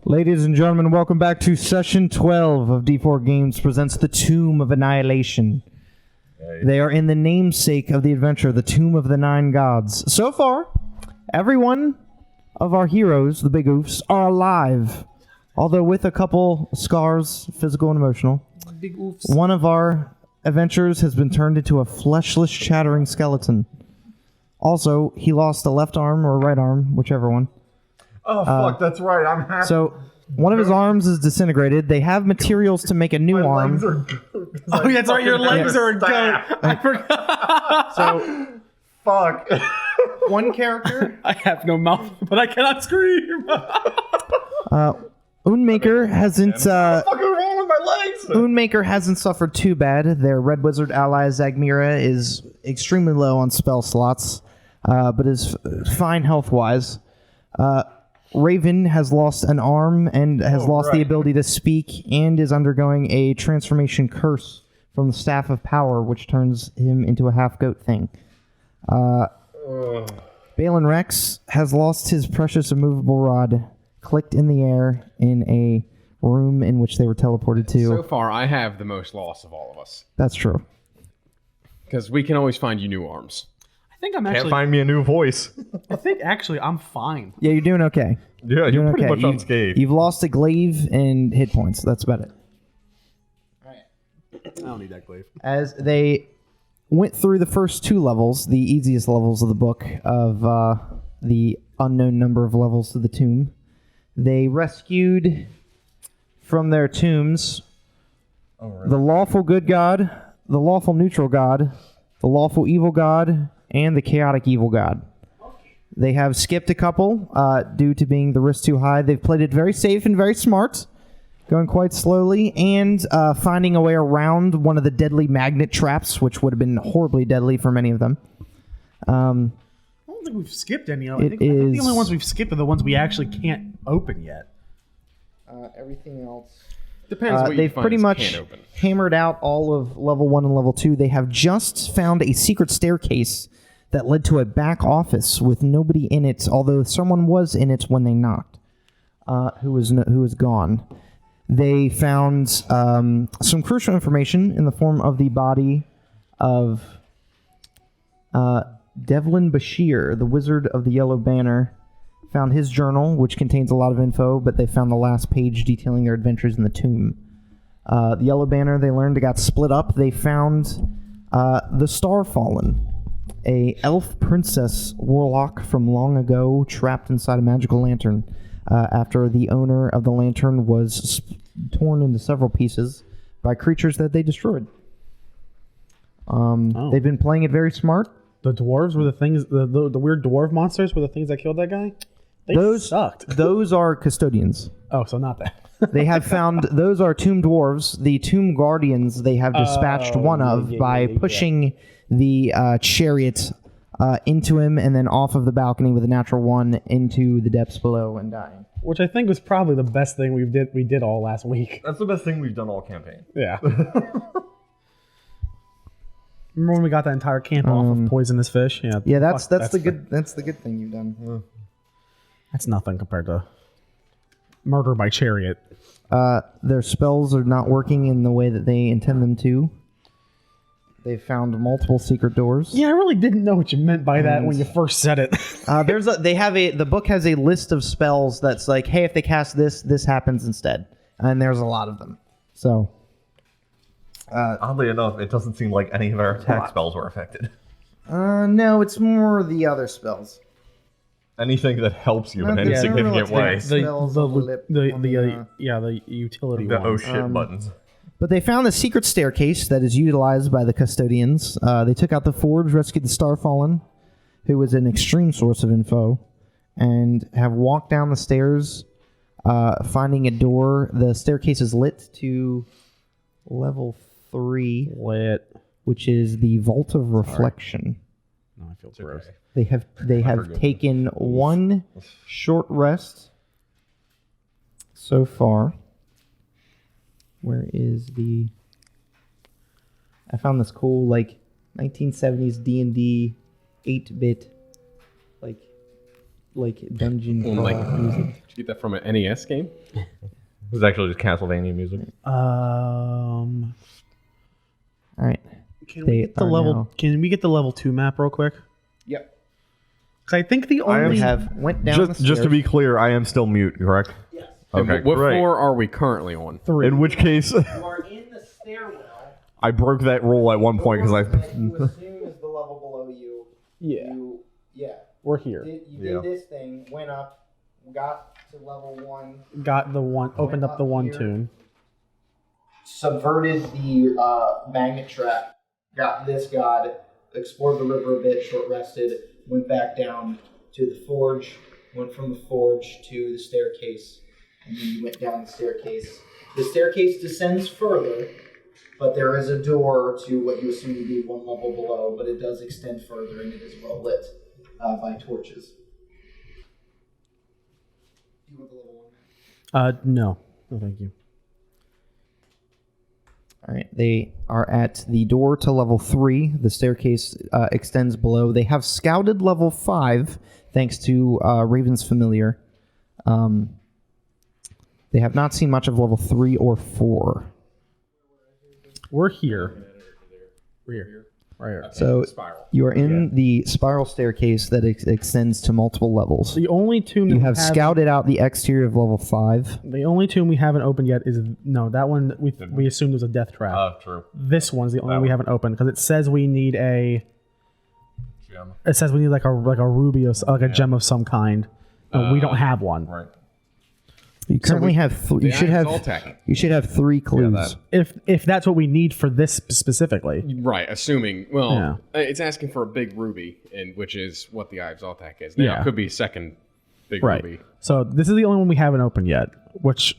Ladies and gentlemen, welcome back to Session 12 of D4 Games presents the Tomb of Annihilation. Hey. They are in the namesake of the adventure, the Tomb of the Nine Gods. So far, every one of our heroes, the big oofs, are alive, although with a couple scars, physical and emotional. Big oofs. One of our adventurers has been turned into a fleshless, chattering skeleton. Also, he lost a left arm or right arm, whichever one. Oh, fuck, that's right. I'm happy. So, one of his arms is disintegrated. They have materials to make a new My arm. legs are good. Oh, that's right. Your legs are a goat. I forgot. So, Fuck. one character, I have no mouth, but I cannot scream. Unmaker hasn't. What's fucking wrong with my legs? Unmaker hasn't suffered too bad. Their Red Wizard ally Zagmira is extremely low on spell slots, but is fine health-wise. Raven has lost an arm and has lost the ability to speak and is undergoing a transformation curse from the Staff of Power, which turns him into a half-goat thing. Balin Rex has lost his precious immovable rod, clicked in the air in a room in which they were teleported to. So far, I have the most loss of all of us. That's true. Because we can always find you new arms. I think I'm Can't actually. find me a new voice. I think actually I'm fine. Yeah, you're doing okay. Yeah, you're Doing pretty okay. much unscathed. You've lost a glaive and hit points. That's about it. I don't need that glaive. As they went through the first two levels, the easiest levels of the book of the unknown number of levels to the tomb, they rescued from their tombs the lawful good god, the lawful neutral god, the lawful evil god, and the chaotic evil god. They have skipped a couple due to being the risk too high. They've played it very safe and very smart, going quite slowly, and finding a way around one of the deadly magnet traps, which would have been horribly deadly for many of them. I don't think we've skipped any. I think the only ones we've skipped are the ones we actually can't open yet. Everything else... Depends what you they've find pretty is much can't open. hammered out all of level 1 and level 2. They have just found a secret staircase that led to a back office with nobody in it, although someone was in it when they knocked, who was gone. They found some crucial information in the form of the body of Devlin Bashir, the Wizard of the Yellow Banner. Found his journal, which contains a lot of info, but they found the last page detailing their adventures in the tomb. The Yellow Banner, they learned, it got split up. They found the Starfallen, a elf princess warlock from long ago trapped inside a magical lantern after the owner of the lantern was torn into several pieces by creatures that they destroyed. They've been playing it very smart. The dwarves were the things. The weird dwarf monsters were the things that killed that guy. Those sucked. Those are custodians. Oh, so not that. They have found those are tomb dwarves. The tomb guardians they have dispatched one of by pushing the chariot into him and then off of the balcony with a natural one into the depths below and dying. Which I think was probably the best thing we did all last week. That's the best thing we've done all campaign. Yeah. Remember when we got that entire camp off of poisonous fish? Yeah. Yeah, that's the good thing you've done. That's nothing compared to murder by chariot. Their spells are not working in the way that they intend them to. They found multiple secret doors. Yeah, I really didn't know what you meant by that when you first said it. The book has a list of spells that's like, hey, if they cast this, this happens instead, and there's a lot of them. So, Oddly enough, it doesn't seem like any of our attack spells were affected. no, it's more the other spells. Anything that helps you in No, any there's no real significant way. attacks. Spells on the lip, The utility The one. oh shit buttons. But they found the secret staircase that is utilized by the custodians. They took out the forge, rescued the Starfallen, who was an extreme source of info, and have walked down the stairs, finding a door. The staircase is lit to level 3, Lit. which is the Vault of Reflection. No, I feel gross. Okay. They have taken one short rest so far. Where is the... I found this cool, 1970s D&D 8-bit, like dungeon music. you get that from an NES game? It was actually just Castlevania music. All right. Can we get the level? Can we get the level 2 map real quick? Yep. Because I think the only Went down Just to be clear, I am still mute, correct? Yes. Okay, What great. floor are we currently on? 3. In which case, You are in the stairwell. I broke that rule at one point because I. You assume is the level below you. Yeah. We're here. You did this thing, went up, got to level 1. Got the one. Opened up the one here. tomb. Subverted the magnet trap. Got this god. Explored the river a bit. Short rested. Went back down to the forge. Went from the forge to the staircase. And then you went down the staircase. The staircase descends further, but there is a door to what you assume to be one level below, but it does extend further and it is well lit by torches. Do you want the level 1? No. No, thank you. All right, they are at the door to level 3. The staircase extends below. They have scouted level 5, thanks to Raven's Familiar. They have not seen much of level 3 or 4. We're here. We're here. Right here. So you are in the spiral staircase that extends to multiple levels. The only tomb You have scouted out the exterior of level 5. The only tomb we haven't opened yet is that one we assumed was a death trap. True. This one's the only one we haven't opened because it says we need a. Gem. It says we need like a ruby or a gem of some kind. But we don't have one. Right. You currently have you should have Zoltak. you should have 3 clues. If that's what we need for this specifically. Right, assuming. Well, Yeah. it's asking for a big ruby, which is what the Eye of Zoltak is. Now, Yeah. it could be a second big Right. ruby. So this is the only one we haven't opened yet. Which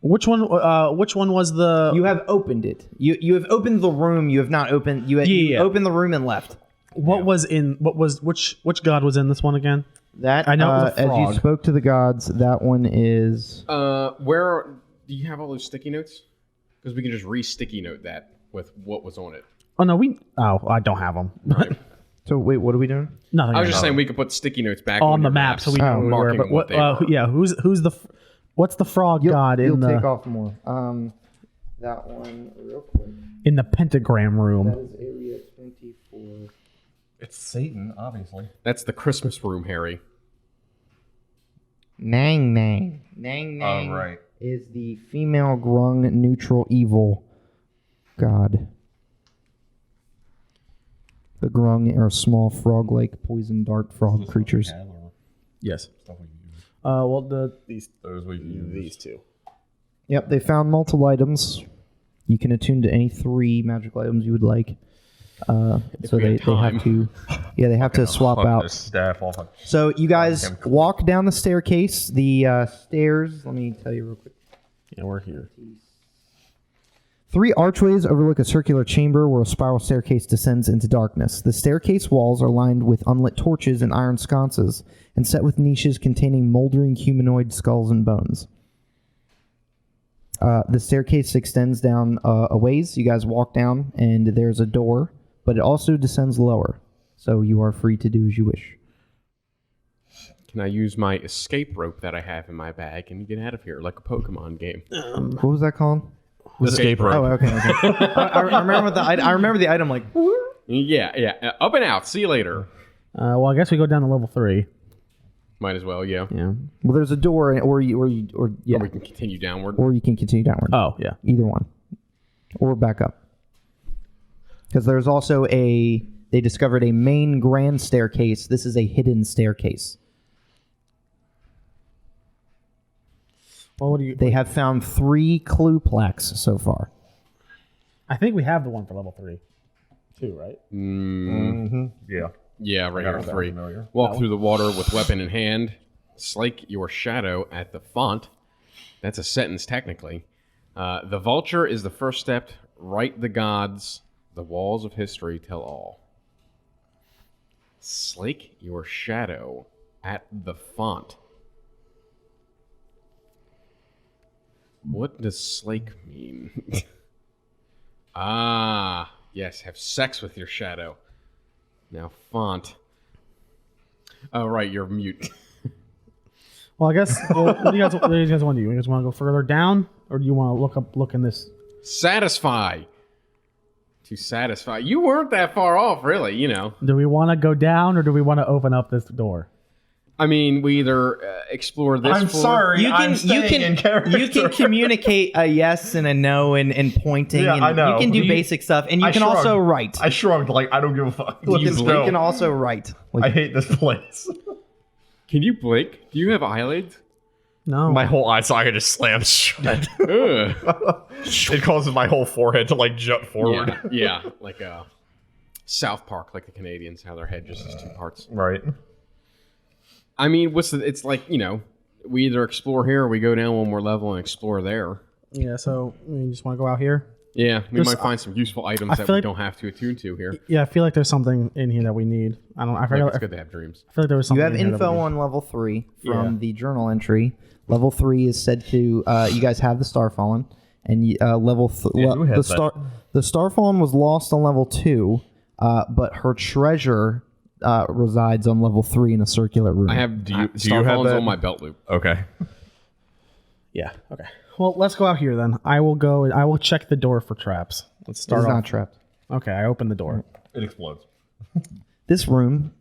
one? Which one was the? You have opened it. You have opened the room. You have not opened. You opened the room and left. What was in? What was which god was in this one again? That I know it was a as you frog. spoke to the gods, that one is. Do you have all those sticky notes? Because we can just re-sticky note that with what was on it. Oh no, I don't have them. So wait, what are we doing? Nothing. I was just saying we could put sticky notes back on the your map maps, so we know where we were. marking But what they were. yeah, who's the what's the frog god You'll in the take off more. That one real quick. in the pentagram That room? is area 24. It's Satan, obviously. That's the Christmas room, Harry. Nang Nang. Nang Nang right. is the female grung neutral evil god. The grung are small frog-like poison dart frog creatures. Yes. Stuff we use. Well these Those we use. these two. Yep, they found multiple items. You can attune to any 3 magical items you would like. So we they had time. have to, they have to swap Fuck out. this staff off. So you guys Okay. walk down the staircase. The stairs. Let me tell you real quick. Yeah, we're here. 3 archways overlook a circular chamber where a spiral staircase descends into darkness. The staircase walls are lined with unlit torches and iron sconces, and set with niches containing moldering humanoid skulls and bones. The staircase extends down a ways. You guys walk down, and there's a door, but it also descends lower. So you are free to do as you wish. Can I use my escape rope that I have in my bag and get out of here like a Pokemon game? What was that called? Escape rope. Oh, okay. I remember I remember the item like. Yeah. Up and out. See you later. Well, I guess we go down to level 3. Might as well, yeah. Yeah. Well, there's a door, or Or we can continue downward. or you can continue downward. Oh yeah. Either one, or back up. Because there's also they discovered a main grand staircase. This is a hidden staircase. Well, what do you? They have found 3 clue plaques so far. I think we have the one for level 3, too, right? Mm-hmm. Yeah. Yeah, right got here, that 3. familiar. Walk through the water with weapon in hand. Slake your shadow at the font. That's a sentence, technically. The vulture is the first step. Write the gods. The walls of history tell all. Slake your shadow at the font. What does slake mean? Ah, yes, have sex with your shadow. Now, font. Oh, right, you're mute. Well, I guess. Well, what do you guys want to do? You guys want to go further down, or do you want to look in this? Satisfy. To satisfy. You weren't that far off, really. You know. Do we want to go down, or do we want to open up this door? I mean, we either explore this. I'm sorry. I'm staying in character. You can communicate a yes and a no and pointing. Yeah, and I know. You can do basic stuff, and you can shrugged. also write. I shrugged like I don't give a fuck. You can also write. I hate this place. Can you blink? Do you have eyelids? No. My whole eye socket just slams shut. Ugh. It causes my whole forehead to like jut forward. Yeah, like South Park, like the Canadians, how their head just is two parts. Right. I mean, it's like, you know, we either explore here or we go down one more level and explore there. Yeah. So you just want to go out here? Yeah, we might find some useful items that we don't have to attune to here. Yeah, I feel like there's something in here that we need. I feel like it's good to have dreams. I feel like there was something. You have in here info on level 3 from the journal entry. Level 3 is said to you guys have the Starfallen, and the Starfallen was lost on level 2, but her treasure resides on level 3 in a circular room. I have do you have Starfallen's that? on my belt loop. Okay. Yeah. Okay. Well, let's go out here then. I will go and I will check the door for traps. Let's start It's off. not trapped. Okay, I open the door. It explodes. This room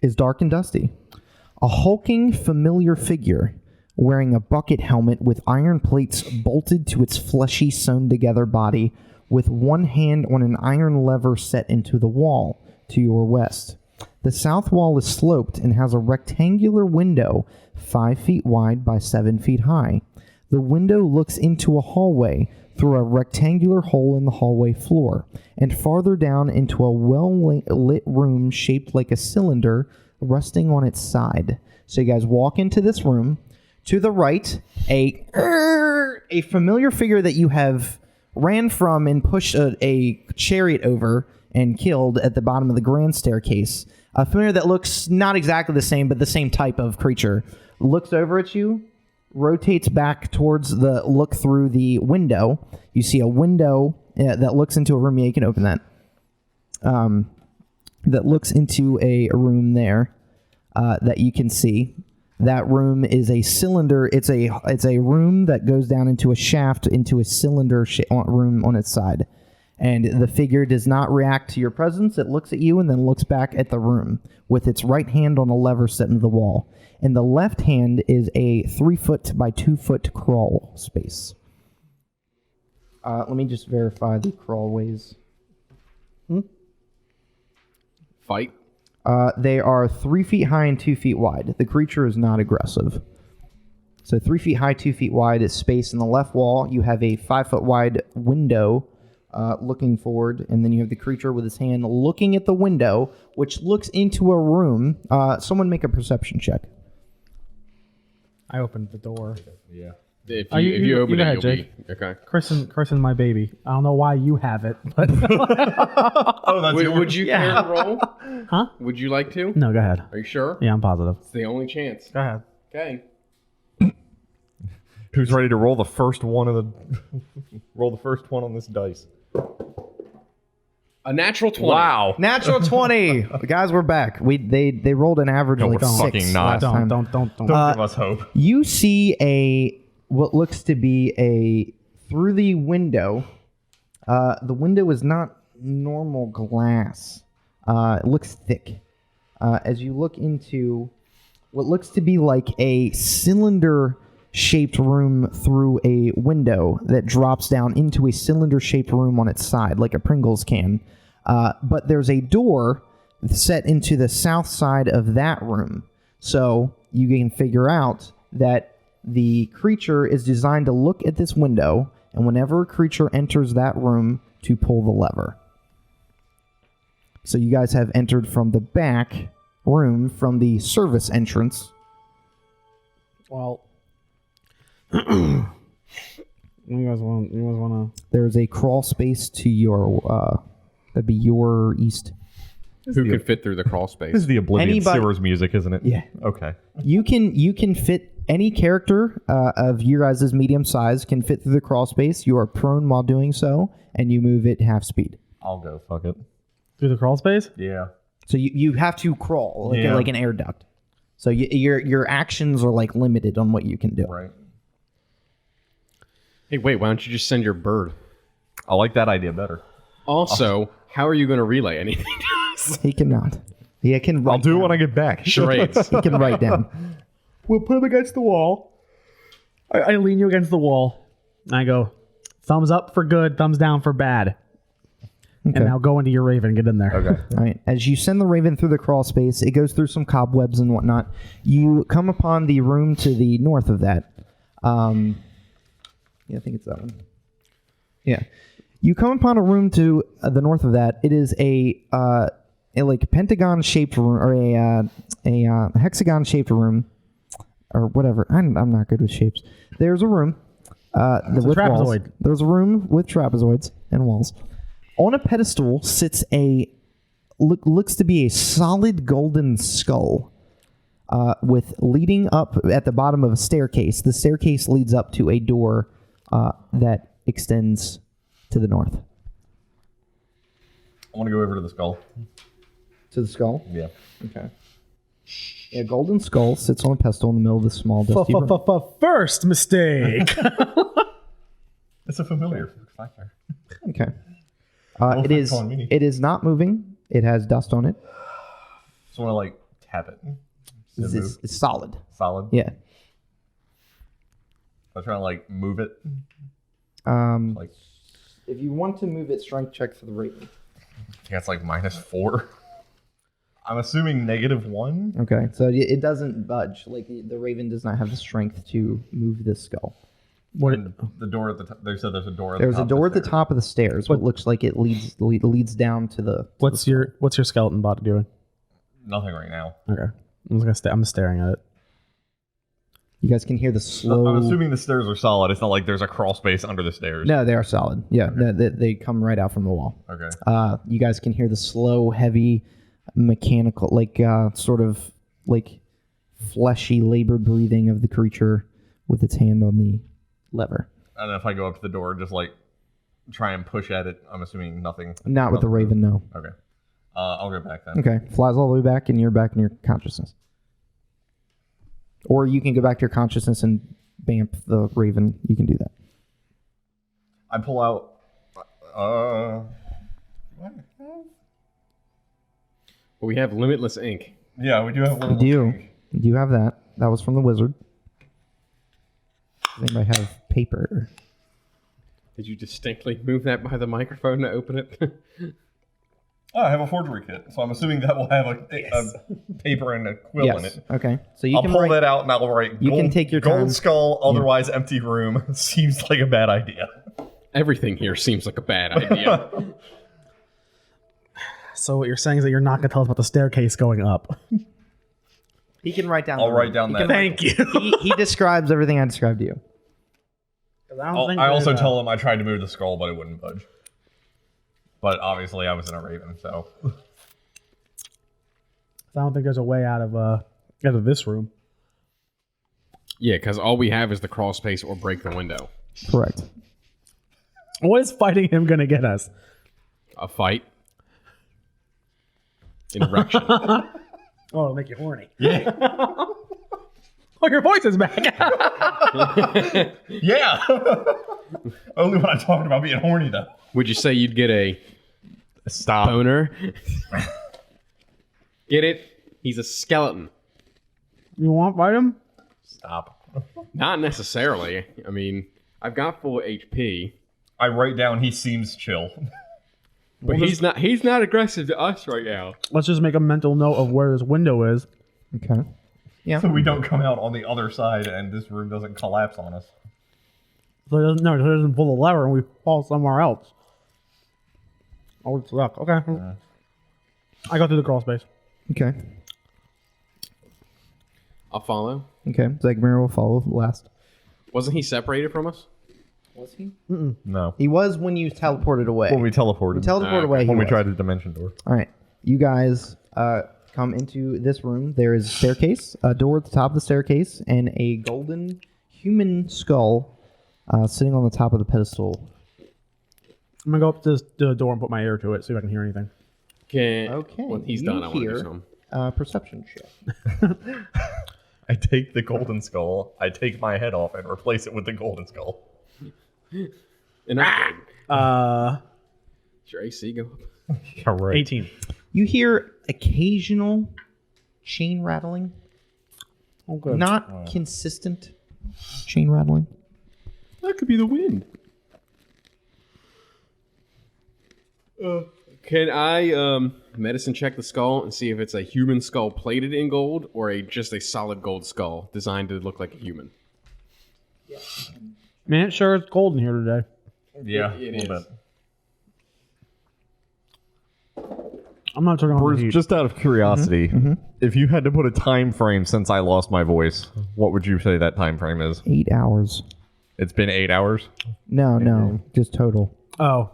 is dark and dusty. A hulking, familiar figure wearing a bucket helmet with iron plates bolted to its fleshy, sewn-together body, with one hand on an iron lever set into the wall to your west. The south wall is sloped and has a rectangular window 5 feet wide by 7 feet high. The window looks into a hallway through a rectangular hole in the hallway floor, and farther down into a well-lit room shaped like a cylinder resting on its side. So you guys walk into this room. To the right, a familiar figure that you have ran from and pushed a chariot over and killed at the bottom of the grand staircase. A familiar that looks not exactly the same, but the same type of creature. Looks over at you, rotates back towards the look through the window. You see a window that looks into a room. Yeah, you can open that. That looks into a room there that you can see. That room is a cylinder. It's a room that goes down into a shaft into a cylinder room on its side. And the figure does not react to your presence. It looks at you and then looks back at the room with its right hand on a lever set into the wall. And the left hand is a 3 foot by 2 foot crawl space. Let me just verify the crawl ways. Fight. They are 3 feet high and 2 feet wide. The creature is not aggressive. So 3 feet high, 2 feet wide is space in the left wall. You have a 5 foot wide window looking forward, and then you have the creature with his hand looking at the window, which looks into a room. Someone make a perception check. I opened the door. Yeah. If you you open go it, ahead, you'll Jake. be okay. Christen, my baby. I don't know why you have it, but Oh, that's Would you care to roll? huh? Would you like to? No, go ahead. Are you sure? Yeah, I'm positive. It's the only chance. Go ahead. Okay. Who's ready to roll the first one of the roll the first one on this dice? A natural 20. Wow. Natural 20. Guys, we're back. They rolled an average No, like we're 6 fucking not. last time. Don't. Don't give us hope. You see what looks to be through the window. The window is not normal glass. It looks thick. As you look into what looks to be like a cylinder-shaped room through a window that drops down into a cylinder-shaped room on its side, like a Pringles can. But there's a door set into the south side of that room. So you can figure out that the creature is designed to look at this window, and whenever a creature enters that room, to pull the lever. So you guys have entered from the back room from the service entrance. Well, you guys want to? There's a crawl space to your that'd be your east. Who could fit through the crawl space? This is the Oblivion Anybody- Sewers music, isn't it? Yeah. Okay. You can fit any character of your guys' medium size can fit through the crawl space. You are prone while doing so, and you move at half speed. I'll go. Fuck it. Through the crawl space? Yeah. So you have to crawl like, Yeah. like an air duct. So your actions are like limited on what you can do. Right. Hey, wait, why don't you just send your bird? I like that idea better. Also, how are you going to relay anything to us? He cannot. He can. I'll do it when I get back. Charades. He can write down. We'll put him against the wall. I lean you against the wall. And I go, thumbs up for good, thumbs down for bad. Okay. And now go into your Raven. Get in there. Okay. All right. As you send the Raven through the crawl space, it goes through some cobwebs and whatnot. You come upon the room to the north of that. Yeah, I think it's that one. Yeah. You come upon a room to the north of that. It is a like pentagon-shaped room or a hexagon-shaped room or whatever. I'm not good with shapes. There's a room with trapezoid. walls. There's a room with trapezoids and walls. On a pedestal sits looks to be a solid golden skull with leading up at the bottom of a staircase. The staircase leads up to a door that extends to the north. I want to go over to the skull. To the skull? Yeah. Okay. A golden skull sits on a pedestal in the middle of the small dusty room. First mistake. It's a familiar factor. Okay. It is not moving. It has dust on it. So I want to like tap it. It's solid. Solid. Yeah. I'm trying to like move it. Like, if you want to move it, strength check for the Raven. I think that's like -4. I'm assuming -1. Okay, so it doesn't budge. Like the Raven does not have the strength to move this skull. And the door at the top. They said there's a door. There's a door at the top of the stairs. What looks like it leads down to the. What's your skeleton bot doing? Nothing right now. Okay, I'm staring at it. You guys can hear the slow. I'm assuming the stairs are solid. It's not like there's a crawl space under the stairs. No, they are solid. Yeah, they come right out from the wall. Okay. You guys can hear the slow, heavy, mechanical, like sort of like fleshy, labored breathing of the creature with its hand on the lever. And if I go up to the door, just like try and push at it, I'm assuming nothing. Not with the Raven, no. Okay. I'll go back then. Okay, flies all the way back, and you're back in your consciousness. Or you can go back to your consciousness and bamf the Raven. You can do that. I pull out. Well, we have limitless ink. Yeah, we do have one. You do have that. That was from the wizard. Does anybody have paper? Did you distinctly move that by the microphone to open it? Oh, I have a forgery kit, so I'm assuming that will have a paper and a quill in it. Okay. So you I'll can pull write, that out and I'll write. You can take your time. Gold skull, otherwise empty room. Seems like a bad idea. Everything here seems like a bad idea. So what you're saying is that you're not going to tell us about the staircase going up. He can write down. I'll write down that. Thank you. He describes everything I described to you. I also tell him I tried to move the skull, but it wouldn't budge. But obviously, I was in a Raven, so. I don't think there's a way out of this room. Yeah, because all we have is the crawl space or break the window. Correct. What is fighting him going to get us? A fight. An erection. Oh, it'll make you horny. Yeah. Oh, your voice is back. Yeah. Only when I'm talking about being horny, though. Would you say you'd get a boner? Get it? He's a skeleton. You want to fight him? Stop. Not necessarily. I mean, I've got full HP. I write down he seems chill. But he's not aggressive to us right now. Let's just make a mental note of where this window is. Okay. Yeah. So we don't come out on the other side and this room doesn't collapse on us. So he doesn't pull the lever and we fall somewhere else. Oh, it's luck. Okay. I go through the crawl space. Okay. I'll follow. Okay. Zagmir will follow last. Wasn't he separated from us? Was he? No. He was when you teleported away. When we teleported. You teleported away. When he we was. tried the dimension door. All right. You guys come into this room. There is a staircase, a door at the top of the staircase, and a golden human skull sitting on the top of the pedestal. I'm going to go up to the door and put my ear to it, see if I can hear anything. Okay. Okay, When he's you done, I want to hear- do something. perception check. I take the golden skull, I take my head off, and replace it with the golden skull. An upgrade. Does your AC go up? Yeah, right. 18. You hear occasional chain rattling. Oh, good. Not consistent chain rattling. That could be the wind. Can I medicine check the skull and see if it's a human skull plated in gold or just a solid gold skull designed to look like a human? Man, it sure is cold in here today. Yeah, It a little is. bit. I'm not turning on the Bruce, heat. just out of curiosity, if you had to put a time frame since I lost my voice, what would you say that time frame is? 8 hours. It's been 8 hours? No, just total. Oh.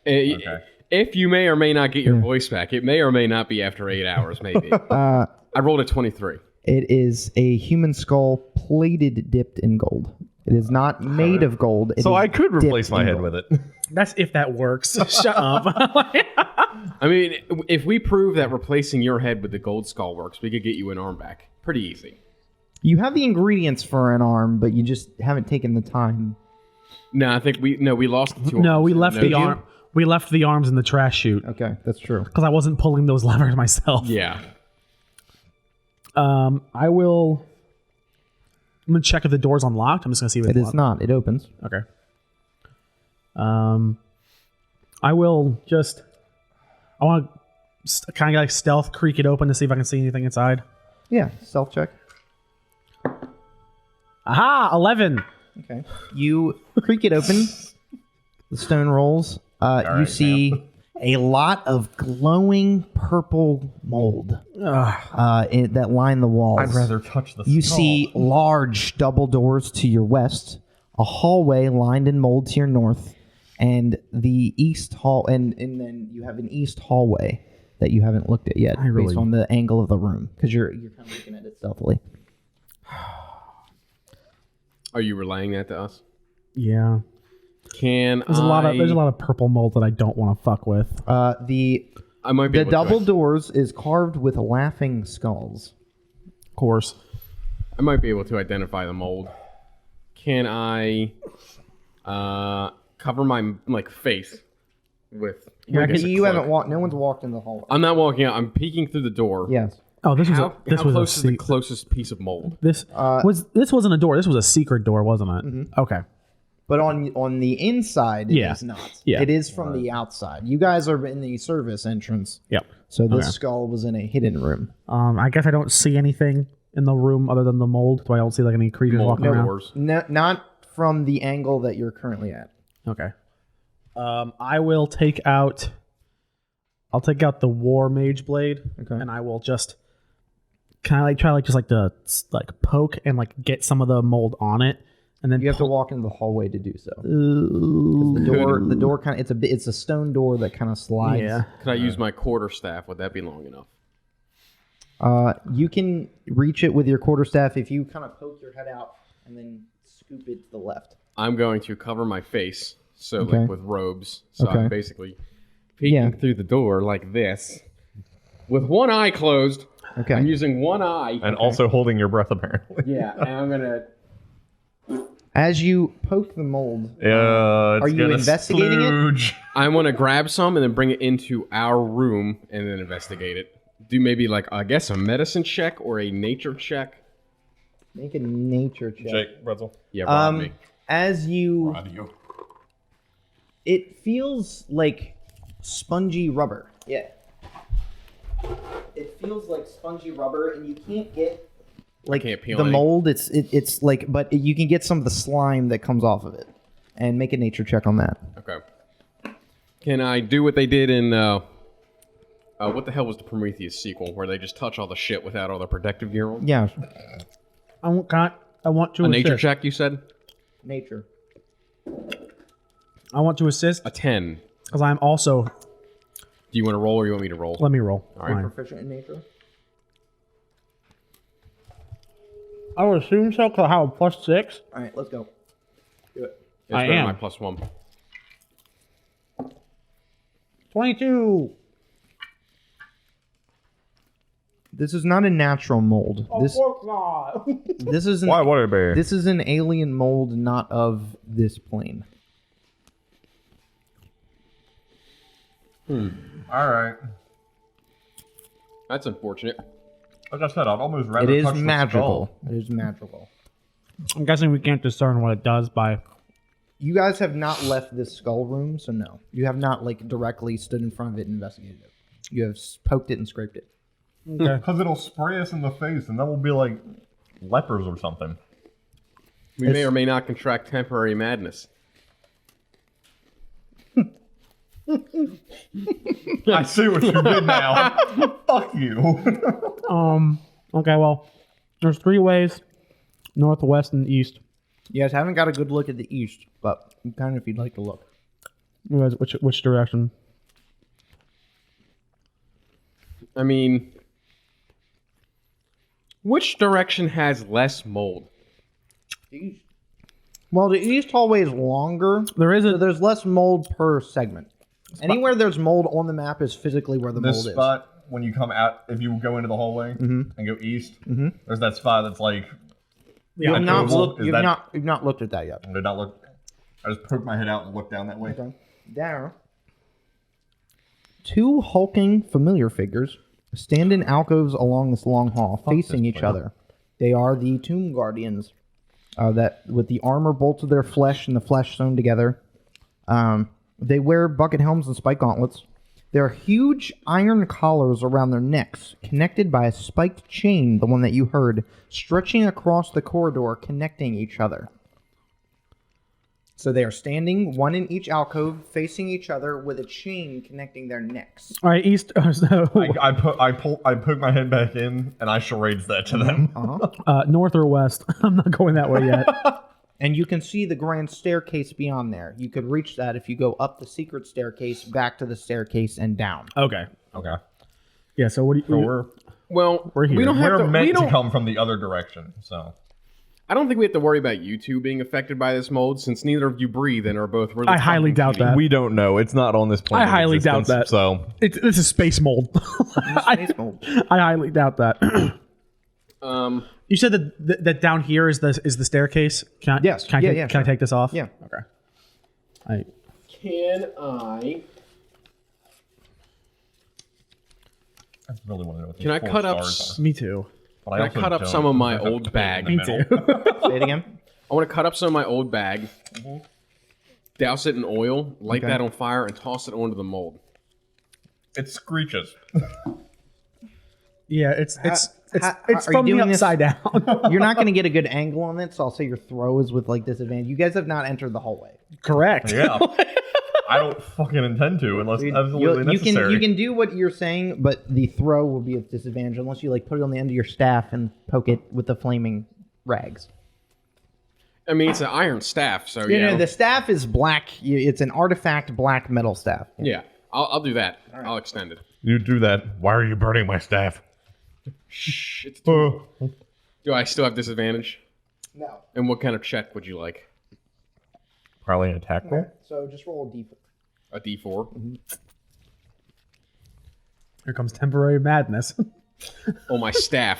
If you may or may not get your voice back, it may or may not be after 8 hours, maybe. I rolled a 23. It is a human skull plated, dipped in gold. It is not made of gold. It So is I could replace dipped my in head gold. with it. That's if that works. Shut up. I mean, if we prove that replacing your head with the gold skull works, we could get you an arm back. Pretty easy. You have the ingredients for an arm, but you just haven't taken the time. No, I think we lost the two No, arms. we left the you? arm. We left the arms in the trash chute Okay, that's true. because I wasn't pulling those levers myself. Yeah. I will. I'm gonna check if the door's unlocked. I'm just gonna see if it's It is locked. not. It opens. Okay. I will just. I want to kind of like stealth creak it open to see if I can see anything inside. Yeah, stealth check. Aha! 11. Okay. You creak it open. The stone rolls. You right, see a lot of glowing purple mold that line the walls. I'd rather touch the You skull. see large double doors to your west, a hallway lined in mold to your north, and the east hall, and then you have an east hallway that you haven't looked at yet, based on the angle of the room, because you're kind of looking at it stealthily. Are you relaying that to us? Yeah. Can There's a lot of purple mold that I don't want to fuck with. The I might be able double to, doors is carved with laughing skulls. Of course. I might be able to identify the mold. Can I cover my face with? You guess a haven't cloak? walked. No one's walked in the hallway. I'm not walking out. I'm peeking through the door. Yes. Oh, this was How this was close a is the se- closest piece of mold? this wasn't a door. This was a secret door, wasn't it? Mm-hmm. Okay. But on the inside, it is not. Yeah. It is from the outside. You guys are in the service entrance. Yep. So this Okay. skull was in a hidden room. I guess I don't see anything in the room other than the mold. Do I don't see like any creatures Mold walking around? doors. Not from the angle that you're currently at. Okay. I will take out. I'll take out the war mage blade, Okay. and I will just kind of try to poke and get some of the mold on it, and then You have to walk into the hallway to do so. 'Cause the door kind of it's a stone door that kind of slides. Yeah. Could I use my quarterstaff? Would that be long enough? You can reach it with your quarterstaff if you kind of poke your head out and then scoop it to the left. I'm going to cover my face, so Okay. with robes. So Okay. I'm basically peeking through the door like this, with one eye closed. Okay. I'm using one eye. And also holding your breath, apparently. Yeah, and I'm gonna. As you poke the mold, Yeah, Are you investigating it? I want to grab some and then bring it into our room and then investigate it. Do maybe I guess a medicine check or a nature check. make a nature check. Jake, Pretzel. Yeah, rob me. As you, it feels like spongy rubber. Yeah. It feels like spongy rubber, and you can't get Can't peel the any. mold. It's like, but you can get some of the slime that comes off of it, and make a nature check on that. Okay. Can I do what they did in what the hell was the Prometheus sequel where they just touch all the shit without all the protective gear on? Yeah, I want to A nature assist. check, you said? nature. I want to assist A 10. because I'm also. Do you want to roll or you want me to roll? Let me roll. All right. Fine. Proficient in nature. I would assume so because I have a +6. All right, let's go. Do it. It's I better than am. my +1. 22. This is not a natural mold. Of course not. This is Why would it be? This is an alien mold, not of this plane. All right. That's unfortunate. Like I said, I'd almost rather It is touch the magical. skull. It is magical. I'm guessing we can't discern what it does by. You guys have not left this skull room, so no. You have not like directly stood in front of it and investigated it. You have poked it and scraped it. Okay. Because it'll spray us in the face, and then we'll be like lepers or something. We may or may not contract temporary madness. I see what you did now. Fuck you. Okay, well, there's 3 ways: north, west, and east. You guys haven't got a good look at the east, but kind of if you'd like to look. Which direction? I mean, which direction has less mold? Well, the east hallway is longer. There is So a. there's less mold per segment. Anywhere there's mold on the map is physically where the This mold spot, when you come out, if you go into the hallway and go east, there's that spot that's like. is. You've not, oval. Is that- you've not looked at that yet. I did not look. I just poked my head out and looked down that way. Okay. There. 2 hulking familiar figures stand in alcoves along this long hall, facing this each place. other. They are the Tomb Guardians, that with the armor bolts of their flesh and the flesh sewn together. They wear bucket helms and spike gauntlets. There are huge iron collars around their necks, connected by a spiked chain, the one that you heard, stretching across the corridor, connecting each other. So they are standing, one in each alcove, facing each other with a chain connecting their necks. All right, east. So, I poked my head back in and I charades that to them. north or west? I'm not going that way yet. And you can see the grand staircase beyond there. You could reach that if you go up the secret staircase, back to the staircase, and down. Okay. Okay. Yeah. So what do you? So We're here. We don't have we're to. meant We to don't. come from the other direction. So I don't think we have to worry about you two being affected by this mold, since neither of you breathe and are both really. I highly doubt that. we don't know. It's not on this plane. I of highly doubt existence, that. So This is space mold. Space mold. I highly doubt that. You said that down here is the staircase. Can I, Yes. Can I, Yeah, take, yeah, can I sure. take this off? Yeah. Okay. Can I? I really want to know what these Can I 4 cut up? stars are. Me too. But Can I also cut up don't, some of my because I have old to put it bag? in Me the too. middle. Say it again. I want to cut up some of my old bag, douse it in oil, light Okay. that on fire, and toss it onto the mold. It screeches. Yeah, it's are you from the doing this- upside down. You're not going to get a good angle on it, so I'll say your throw is with like disadvantage. You guys have not entered the hallway. Correct. Yeah. I don't fucking intend to unless absolutely You necessary. can do what you're saying, but the throw will be at disadvantage unless you like put it on the end of your staff and poke it with the flaming rags. I mean, it's an iron staff, so You yeah. know, the staff is black. It's an artifact black metal staff. Yeah, I'll do that. I'll extend it. You do that. Why are you burning my staff? Shh. It's too... Do I still have disadvantage? No. And what kind of check would you like? Probably an attack roll. So just roll a d4. A D4? Here comes temporary madness. Oh, my staff.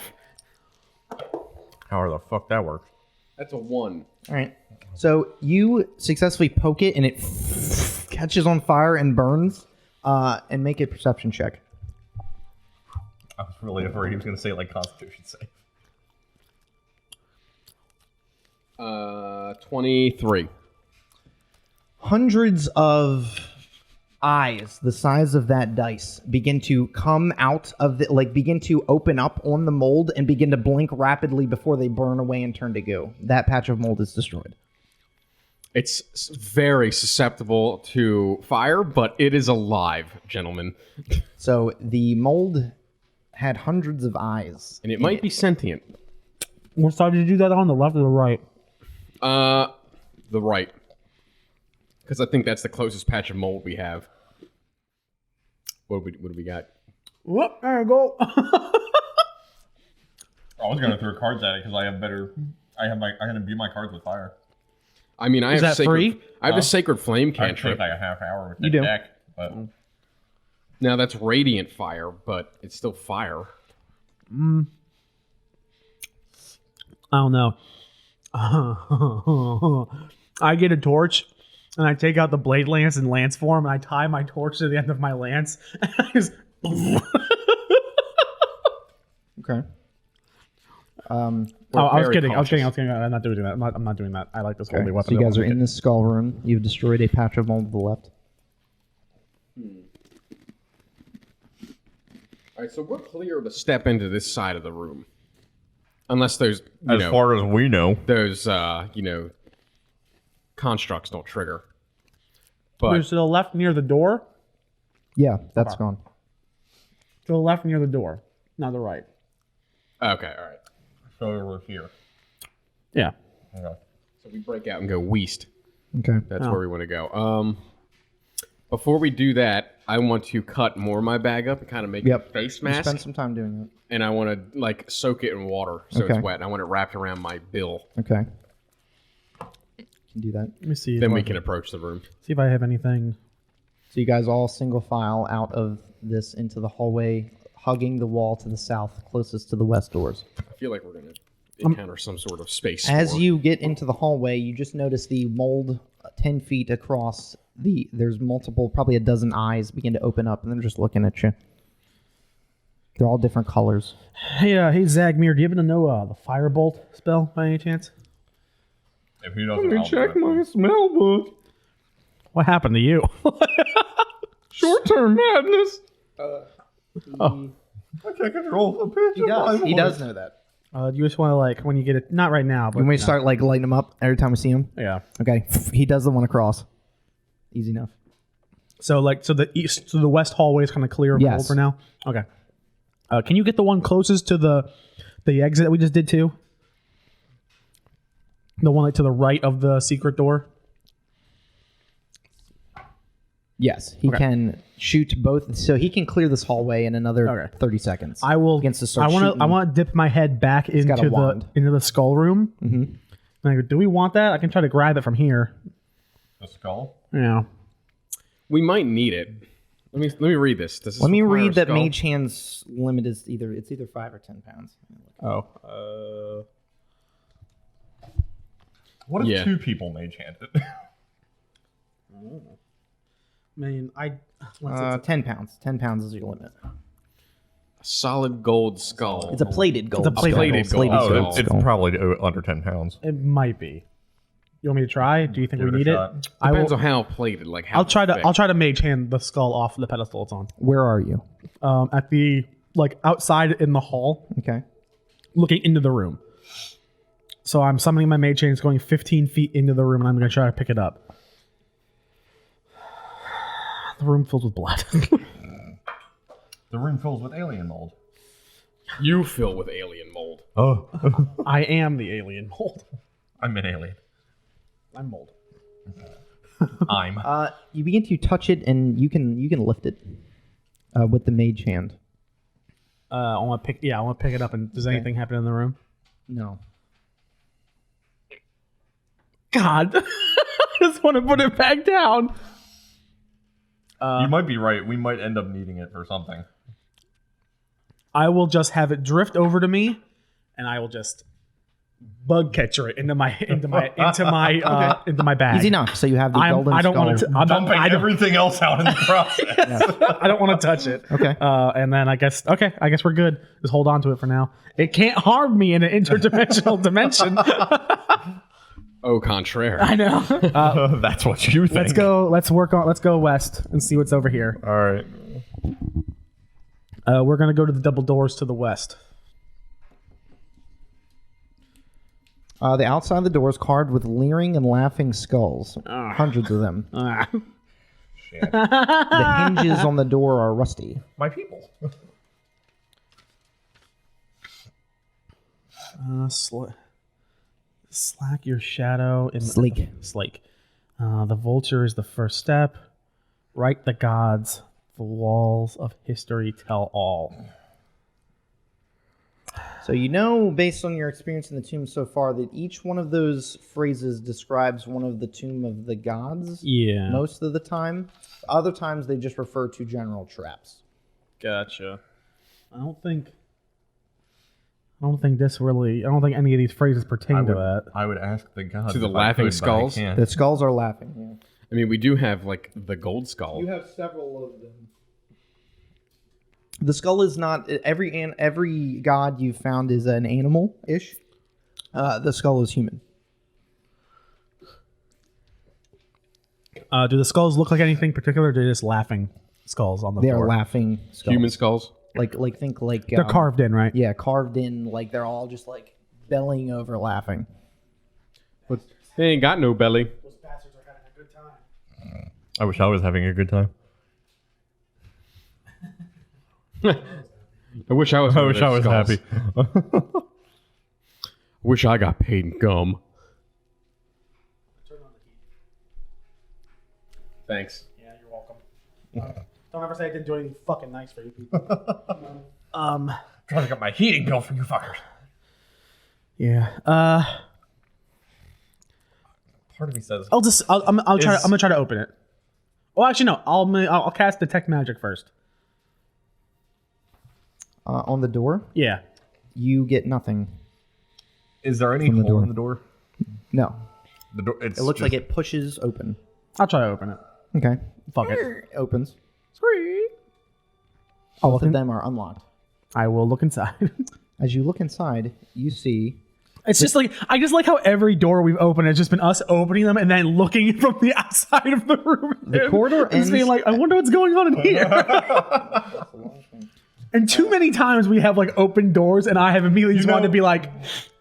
However the fuck that works. That's a 1. All right. So you successfully poke it, and it catches on fire and burns. And make a perception check. I was really afraid he was going to say like Constitution save. 23. Hundreds of eyes the size of that dice begin to come out of the begin to open up on the mold and begin to blink rapidly before they burn away and turn to goo. That patch of mold is destroyed. It's very susceptible to fire, but it is alive, gentlemen. So the mold had hundreds of eyes. And it might be sentient. What side did you do that on? The left or the right? The right. Because I think that's the closest patch of mold we have. What do we got? Whoop, there you go. I was going to throw cards at it because I can imbue my cards with fire. I mean, I Is have that sacred, free? I have a sacred flame I take cantrip. like a half hour with You the do. deck, but Now that's radiant fire, but it's still fire. I don't know. I get a torch and I take out the blade lance in lance form and I tie my torch to the end of my lance. And I just Okay. I was very kidding. cautious. I'm not doing that. I'm not doing that. I like this holy weapon. So you guys are in the skull room. You've destroyed a patch of mold to the left. All right, so we're clear to step into this side of the room, unless there's As far as we know. those constructs don't trigger. But There's to the left near the door. Yeah, that's gone. To the left near the door, not the right. okay, all right. So we're here. Yeah. Okay. So we break out and go west. Okay. That's where we want to go. Before we do that, I want to cut more of my bag up and kind of make a face You mask. spend some time doing that. And I want to like soak it in water so Okay. it's wet. And I want it wrapped around my bill. Okay. You can do that. Let me see. Then we can approach the room. see if I have anything. So you guys all single file out of this into the hallway, hugging the wall to the south, closest to the west doors. I feel like we're going to encounter some sort of space. As spore. you get into the hallway, you just notice the mold 10 feet across. There's multiple, probably a dozen eyes begin to open up, and they're just looking at you. They're all different colors. Hey, Zagmir, do you happen to know the firebolt spell by any chance? If he doesn't, I'll do it. smell book. What happened to you? Short-term madness. I can't control the pitch. He does know that. You just want to like when you get it, not right now, but You may start like lighting him up every time we see him. yeah. Okay, he does the one across. Easy enough. So the east, so the west hallway is kind of clear of Yes. mold for now. Okay. Can you get the one closest to the exit that we just did too? The one like to the right of the secret door. Yes, he can shoot both. So he can clear this hallway in another Okay. 30 seconds. I will. Begins to start I want shooting. to. I want to dip my head back got a wand. into the skull room. Mm-hmm. And I go, do we want that? I can try to grab it from here. The skull? Yeah. We might need it. Let me read this. Does this Let me require read a that skull? Mage Hand's limit is either 5 or 10 pounds. Oh. What if Yeah. 2 people mage handed? I mean, 10 pounds. 10 pounds is your limit. Solid gold skull. It's a plated gold. It's a plated skull. gold. Oh, it's probably under 10 pounds. It might be. You want me to try? Do you think Give we it a need it? shot. I Depends will. on how plated. Like how I'll try to. thick. I'll try to mage hand the skull off the pedestal it's on. Where are you? At the outside in the hall, Okay. looking into the room. So I'm summoning my mage hand. It's going 15 feet into the room, and I'm going to try to pick it up. The room fills with blood. The room fills with alien mold. You fill with alien mold. Oh. I am the alien mold. I'm an alien. I'm mold. I'm. You begin to touch it, and you can lift it with the mage hand. I want to pick. Yeah, I want to pick it up. And does anything happen in the room? No. God, I just want to put it back down. You might be right. We might end up needing it for something. I will just have it drift over to me, and I will just bug catcher it into my bag. Easy enough. So you have the golden I don't skull. want to. Dumping everything else out in the process. I don't want to touch it. Okay. And then I guess we're good. Just hold on to it for now. It can't harm me in an interdimensional dimension. Au contraire. I know. That's what you think. Let's go. Let's go west and see what's over here. All right. We're gonna go to the double doors to the west. The outside of the door is carved with leering and laughing skulls. Hundreds of them. Shit. The hinges on the door are rusty. My people. Slack your shadow in Sleek. Slake. The vulture is the first step. Write the gods. The walls of history tell all. So you know, based on your experience in the tomb so far, that each one of those phrases describes one of the tomb of the gods. Yeah. Most of the time. Other times they just refer to general traps. Gotcha. I don't think I don't think any of these phrases pertain to that. I would ask the gods. To the if I laughing could, but I skulls? can't. The skulls are laughing. Yeah. I mean, we do have like the gold skull. You have several of them. The skull is not every god you've found is an animal-ish. The skull is human. Do the skulls look like anything particular? Or are they just laughing skulls on the They floor? are laughing skulls. Human skulls. Think They're carved in, right? Yeah, carved in. Like they're all just like bellying over, laughing. But they ain't got no belly. Those bastards are having a good time. I wish I was having a good time. I wish I was. happy. I wish I got paid in gum. Turn on the heat. Thanks. Yeah, you're welcome. Don't ever say I didn't do anything fucking nice for you people. Trying to get my heating bill for you fuckers. Yeah. Part of me says I'm gonna try to open it. Well, actually, no. I'll cast Detect Magic first. On the door, Yeah. you get nothing. Is there any From the hole door. in the door? No, The door. it looks like it pushes open. I'll try to open it. Okay, Fuck it. opens. I'll Both look of them are unlocked. I will look inside. As you look inside, you see It's just like I just like how every door we've opened has just been us opening them and then looking from the outside of the room. The corridor and just being ends- like, I wonder what's going on in here. And too many times we have like open doors, and I have immediately just wanted to be like,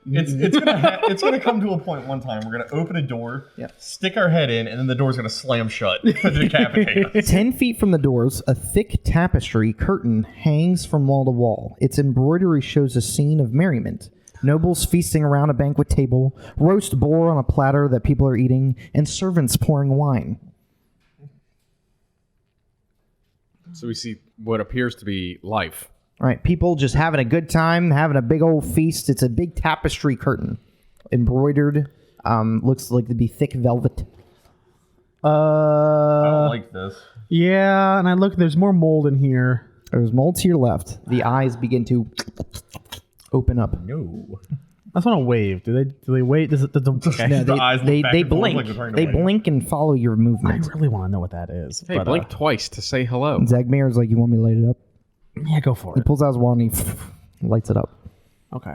it's gonna come to a point one time. We're gonna open a door, stick our head in, and then the door's gonna slam shut to decapitate us. 10 feet from the doors, a thick tapestry curtain hangs from wall to wall. Its embroidery shows a scene of merriment. Nobles feasting around a banquet table, roast boar on a platter that people are eating, and servants pouring wine. So we see what appears to be life. All right, people just having a good time, having a big old feast. It's a big tapestry curtain, embroidered. Looks like to be thick velvet. I don't like this. yeah. And I look, there's more mold in here. There's mold to your left. The eyes begin to open up. No. I just want to wave. Do they wait? Does it? Okay. No, The eyes look they back and forth blink. like they're trying to They wave. blink and follow your I movement. really want to know what that is. Hey, but, blink twice to say hello. Zagmir's like, you want me to light it up? yeah, go for He it. pulls out his wand and he lights it up. Okay.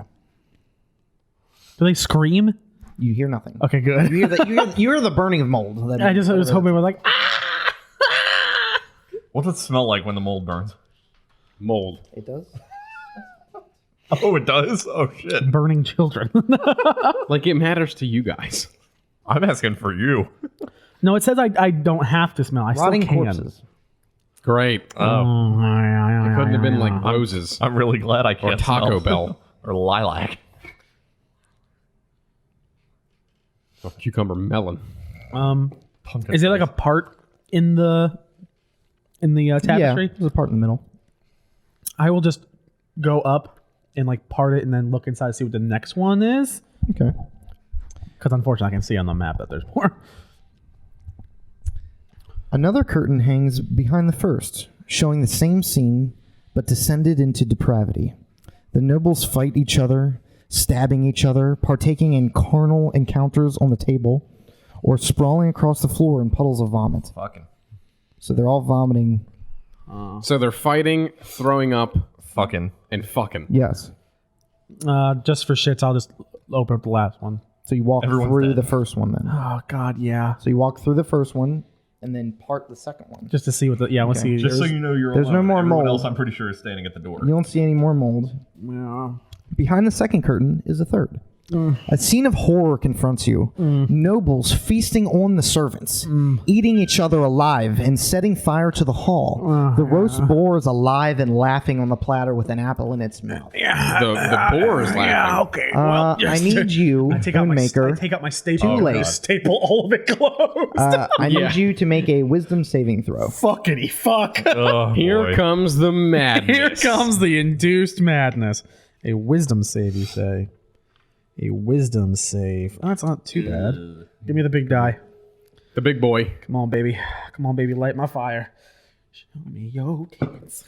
Do they scream? You hear nothing. Okay, good. You hear the burning of mold. That I just was whatever hoping we're like, ah! What's it smell like when the mold burns? Mold. it does. Oh, it does? Oh, shit. Burning children. Like it matters to you guys. I'm asking for you. No, it says I don't have to smell. I Rotting still can. corpses. Great. Oh, It couldn't have been like roses I'm really glad I can't or Taco smell. Bell Or lilac. or cucumber melon. Pumpkin Is there like a spice. part in the tapestry? Yeah, there's a part in the middle. I will just go up and like part it and then look inside to see what the next one is. Okay. Because unfortunately, I can see on the map that there's more. Another curtain hangs behind the first, showing the same scene, but descended into depravity. The nobles fight each other, stabbing each other, partaking in carnal encounters on the table, or sprawling across the floor in puddles of vomit. Fucking. So they're all vomiting. So they're fighting, throwing up, Fucking. and fucking. Yes. Just for shits, I'll just open up the last one. So you walk Everyone's through dead. the first one then. Oh God, yeah. So you walk through the first one and then part the second one. Just to see what the let's see. Just so you know you're there's no alone. more Everyone mold. else, I'm pretty sure, is standing at the door. You don't see any more mold. Yeah. Behind the second curtain is a third. A scene of horror confronts you. Nobles feasting on the servants, eating each other alive and setting fire to the hall. The roast boar is alive and laughing on the platter with an apple in its mouth. The boar is laughing. Yeah, okay. I need you, I take out Moonmaker. my staple. Too late. I staple all of it closed. I need you to make a wisdom saving throw. Fuckity fuck. Oh, Here boy. comes the madness. Here comes the induced madness. A wisdom save, you say? A wisdom save. Oh, that's not too bad. Give me the big die. the big boy. Come on, baby. Come on, baby. Light my fire. Show me your tits.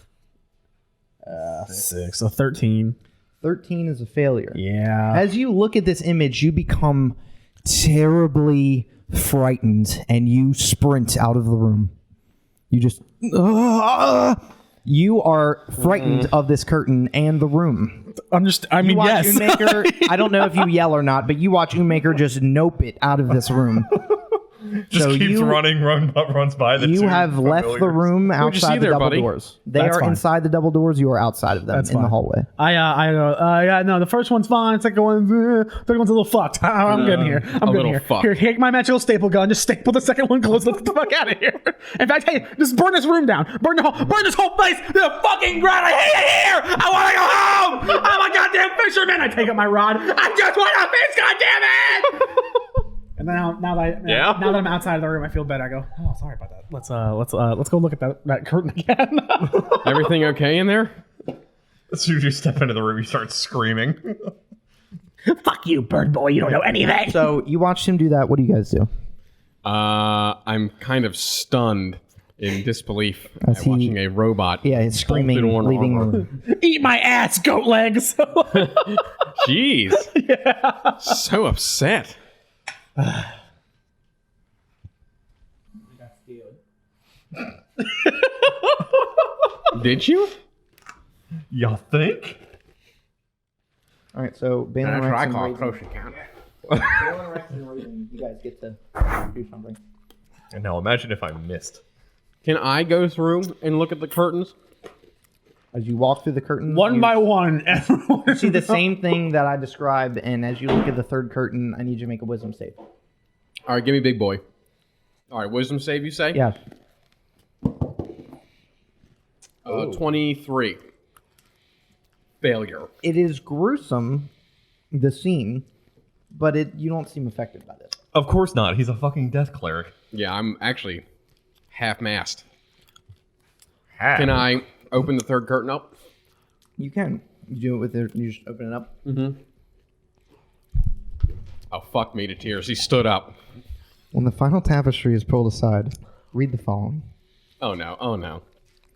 6. So 13. 13 is a failure. Yeah. As you look at this image, you become terribly frightened and you sprint out of the room. You just... You are frightened of this curtain and the room. You watch yes. Unmaker, I don't know if you yell or not, but you watch Unmaker just nope it out of this room. Just keeps running, runs by the You have left the room What'd you see outside the there, double buddy? doors. They That's are fine. inside the double doors. You are outside of them That's in the fine. hallway. No, the first one's fine. Second one's third one's a little fucked. I'm good here. I'm good little here. fucked. Here, take my magical staple gun. Just staple the second one close. Let's get the fuck out of here. In fact, hey, just burn this room down. Burn this whole place to the fucking ground. I hate it here. I want to go home. I'm a goddamn fisherman. I take up my rod. I just want to fish. Goddamn it. And then now that I'm outside of the room, I feel better. I go, oh, sorry about that. Let's go look at that curtain again. Everything okay in there? As soon as you step into the room, you start screaming. Fuck you, bird boy. You don't know anything. So you watched him do that. What do you guys do? I'm kind of stunned in disbelief As at he- watching a robot. Yeah, he's screaming, bolted on leaving the armor. room. Eat my ass, goat legs. Jeez. So upset. Did you? You think? All right, so Balin, That's what Rex, I and call a Raven. close encounter. Balin, Rex, and Raven, you guys get to do something. And now imagine if I missed. Can I go through and look at the curtains? As you walk through the curtain, One you by one, everyone see the same thing that I described, and as you look at the third curtain, I need you to make a wisdom save. All right, give me big boy. All right, wisdom save, you say? Yeah. 23. Failure. It is gruesome, the scene, but you don't seem affected by this. Of course not. He's a fucking death cleric. Yeah, I'm actually half-mast. Can I open the third curtain up? You can. You do it with it. You just open it up. Oh, fuck me to tears. He stood up. When the final tapestry is pulled aside, read the following. Oh, no. Oh, no.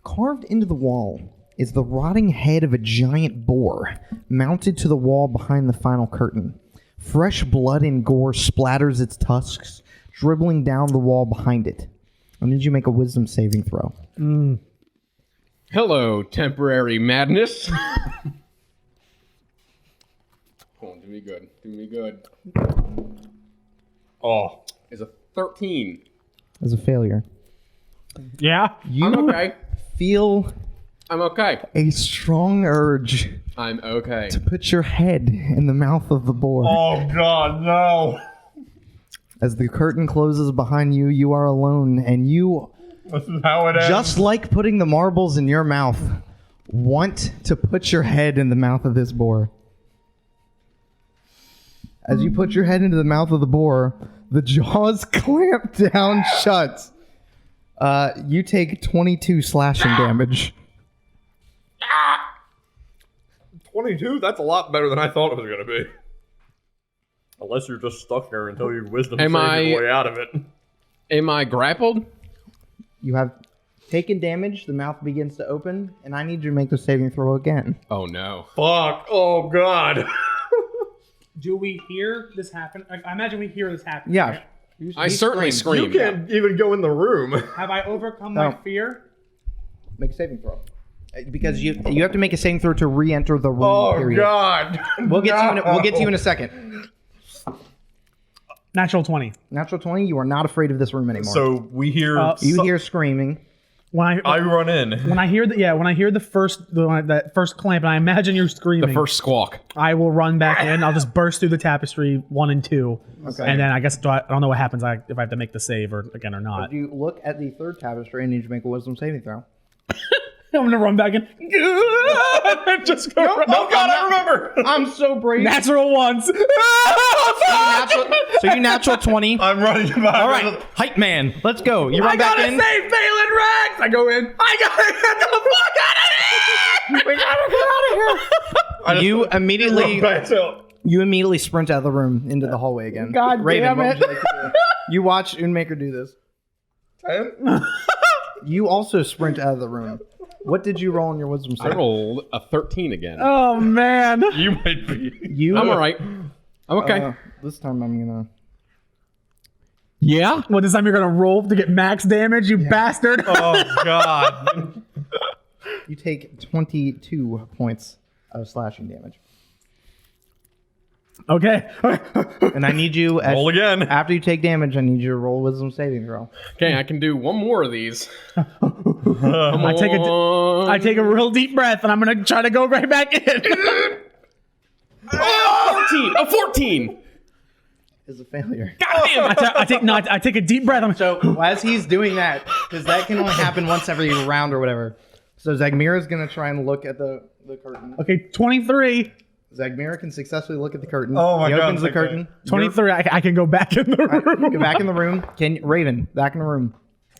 Carved into the wall is the rotting head of a giant boar, mounted to the wall behind the final curtain. Fresh blood and gore splatters its tusks, dribbling down the wall behind it. I need you to make a wisdom saving throw. Hello, temporary madness. Hold on, do me good. Do me good. Oh. Is a 13. As a failure. Yeah. You I'm okay. feel I'm okay. a strong urge I'm okay. to put your head in the mouth of the boar. Oh, God, no. As the curtain closes behind you, you are alone, and you, This is how it ends. just like putting the marbles in your mouth, want to put your head in the mouth of this boar. As you put your head into the mouth of the boar, the jaws clamp down shut. You take 22 slashing damage. 22? That's a lot better than I thought it was going to be. Unless you're just stuck there until you wisdom save your way out of it. Am I grappled? You have taken damage, the mouth begins to open, and I need you to make the saving throw again. Oh, no. Fuck. Oh, God. Do we hear this happen? I imagine we hear this happen. Yeah. right? I certainly You screamed. can't even go in the room. Have I overcome my No. fear? Make a saving throw. Because you have to make a saving throw to re-enter the room. Oh, period. God. We'll get to you in a second. Natural 20. Natural 20. You are not afraid of this room anymore. So we hear... you hear screaming. When I run in. when I hear that first clamp, and I imagine you're screaming, The first squawk. I will run back in. I'll just burst through the tapestry 1 and 2, and then I guess I don't know what happens. If I have to make the save or not. You look at the third tapestry and need to make a wisdom saving throw. I'm gonna run back in. Just go. Oh, God, I remember. I'm so brave. Natural ones. So you natural 20. I'm running back. All right, hype man, let's go. You run I back gotta in. save Balin Rex. I go in. I gotta get the fuck out of here. We gotta get out of here. You immediately Back out. you immediately sprint out of the room into the hallway again. God Raven, damn what it. would you like to do? You watch Unmaker do this. 10? You also sprint out of the room. What did you roll on your wisdom I save? rolled a 13 again. Oh man. You might be. You. I'm all right. I'm okay. This time I'm gonna. Yeah. Well, this time you're gonna roll to get max damage, you bastard. Oh God. You take 22 points of slashing damage, Okay. and I need you. Roll again. After you take damage, I need you to roll a wisdom saving throw. Okay, I can do one more of these. I take a real deep breath, and I'm gonna try to go right back in. 14. A 14. Is a failure. Goddamn! I take a deep breath. I'm So as he's doing that, because that can only happen once every round or whatever. So Zagmira's gonna try and look at the curtain. okay. 23. Zagmira can successfully look at the curtain. Oh my he God, opens the okay. curtain. 23. I can go back in the room. Go back in the room. Raven, back in the room.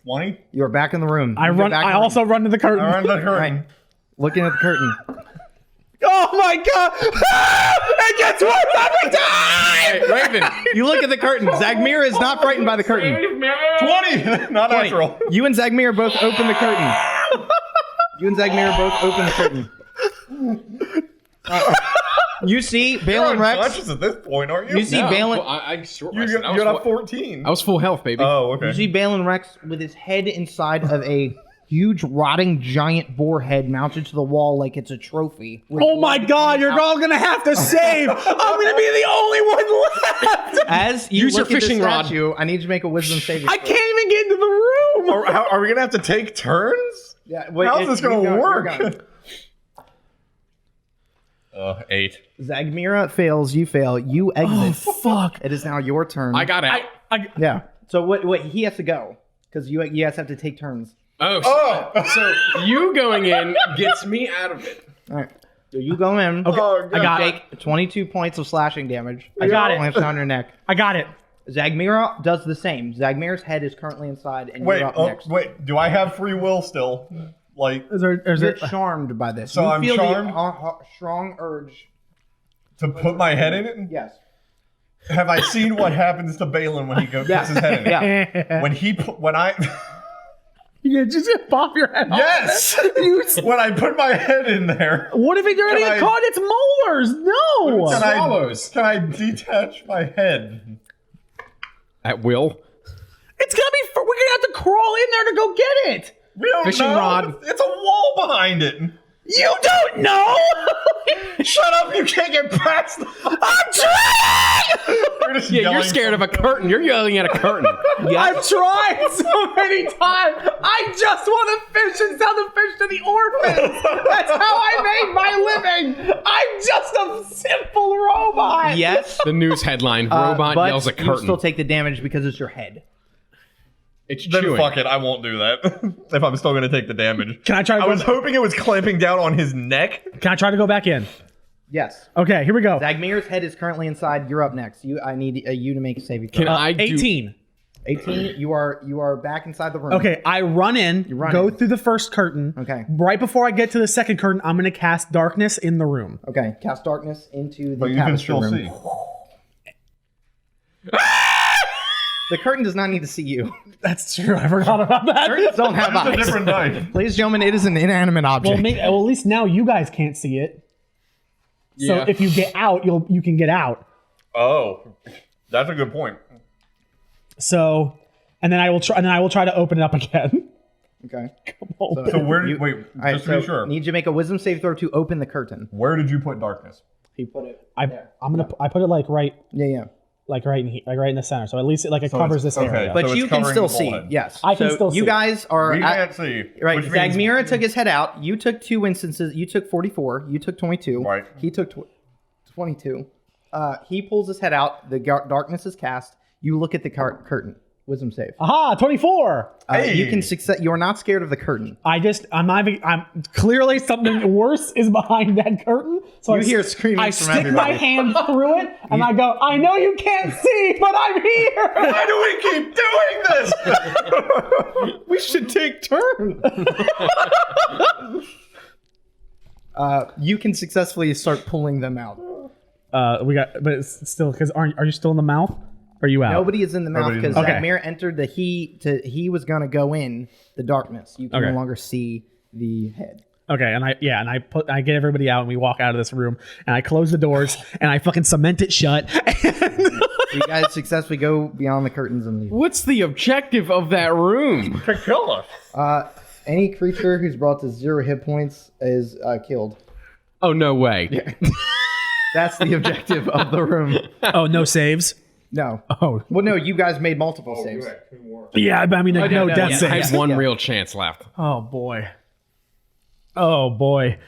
20. You are back in the room. I You get run. back in I the room. also run to the curtain. I run the curtain. Right. Looking at the curtain. Oh my god! It gets worse every time. Hey, Raven. You look at the curtain. Zagmira is not frightened by the curtain. 20. Not natural. You and Zagmira both open the curtain. You and Zagmira both open the curtain. You see You're Balin Rex. unconscious at this point, aren't you? You see No, Balin. I short You rested. got a 14. I was full health, baby. Oh, okay. You see Balin Rex with his head inside of a huge, rotting, giant boar head mounted to the wall like it's a trophy. with Oh my blood god! coming You're out. all gonna have to save. I'm gonna be the only one left. As you Use your look at the fishing rod. statue, I need you to make a wisdom saving. I throw. can't even get into the room. Are we gonna have to take turns? Yeah, wait, How's this gonna you're work? going. 8. Zagmira fails. You fail. You exit. Fuck. It is now your turn. I got it. Yeah. So what? He has to go because you guys have to take turns. Oh. So you going in gets me out of it. All right. So you go in. Okay. Oh, I got Take it. 22 points of slashing damage. I got it. Clamps down your neck. I got it. Zagmira does the same. Zagmira's head is currently inside, and Wait. you're up Oh, next. wait. Do I have free will still? Like Is there? You're charmed by this. So you I'm feel charmed? the strong urge. to put my head in it? Yes. Have I seen what happens to Balin when he puts his head in it? Yeah. When I You just pop your head off. yes, when I put my head in there, What if it already Can I- caught its molars? No. can I detach my head? At will. It's gonna be. We're gonna have to crawl in there to go get it. We don't Fishing know. rod. It's a wall behind it. You don't know. Shut up! You can't get past. I'm trying. Yeah, you're scared of a curtain. You're yelling at a curtain. I've tried so many times. I just want to fish and sell the fish to the orphans. That's how I made my living. I'm just a simple robot. Yes. The news headline: Robot but yells at you curtain. still take the damage because it's your head. It's Then chewing. fuck it, I won't do that. If I'm still gonna take the damage. Can I try to I go? was hoping it was clamping down on his neck. Can I try to go back in? Yes. Okay, here we go. Zagmir's head is currently inside. You're up next. I need you to make a saving throw. Can I do? 18. 18. You are back inside the room. Okay, I run in, run go in. through the first curtain. Okay. Right before I get to the second curtain, I'm going to cast darkness in the room. Okay. Cast darkness into the But you can tapestry still room. see. The curtain does not need to see you. That's true. I forgot about that. Curtains don't have It's a eyes. different dice. Ladies and gentlemen, it is an inanimate object. Well, at least now you guys can't see it. So Yeah. if you get out, you can get out. Oh, that's a good point. So, and then I will try to open it up again. Okay. So where did wait? All right, Just to be sure, need you to make a wisdom save throw to open the curtain. where did you put darkness? He put it. I put it like right Yeah. in here, like right in the center. So at least it covers this okay. area. But So you it's can covering still the see. bullet. Yes. I can So still you see. guys are We can't see. right. which means- Zagmira took his head out. You took 2 instances. You took 44. You took 22. Right. He took 22. He pulls his head out. The darkness is cast. You look at the curtain. Wisdom save. Aha, 24. Hey. You can success. You are not scared of the curtain. I'm clearly something worse is behind that curtain. So You hear screaming I from stick my everybody. hand through it and I go, I know you can't see, but I'm here. Why do we keep doing this? We should take turns. You can successfully start pulling them out. But it's still because are you still in the mouth? Or are you out? Nobody is in the mouth Nobody's in because the mouth. Zagmir entered the he was gonna go in the darkness. You can Okay. no longer see the head. Okay, and I get everybody out and we walk out of this room and I close the doors and I fucking cement it shut. You guys successfully go beyond the curtains and leave. What's the objective of that room? To kill us. Any creature who's brought to 0 hit points is killed. Oh, no way. That's the objective of the room. Oh, no saves? No. Oh. Well, no, you guys made multiple saves. Yeah, I mean, no death I saves. have one real chance left. Oh, boy. Oh, boy.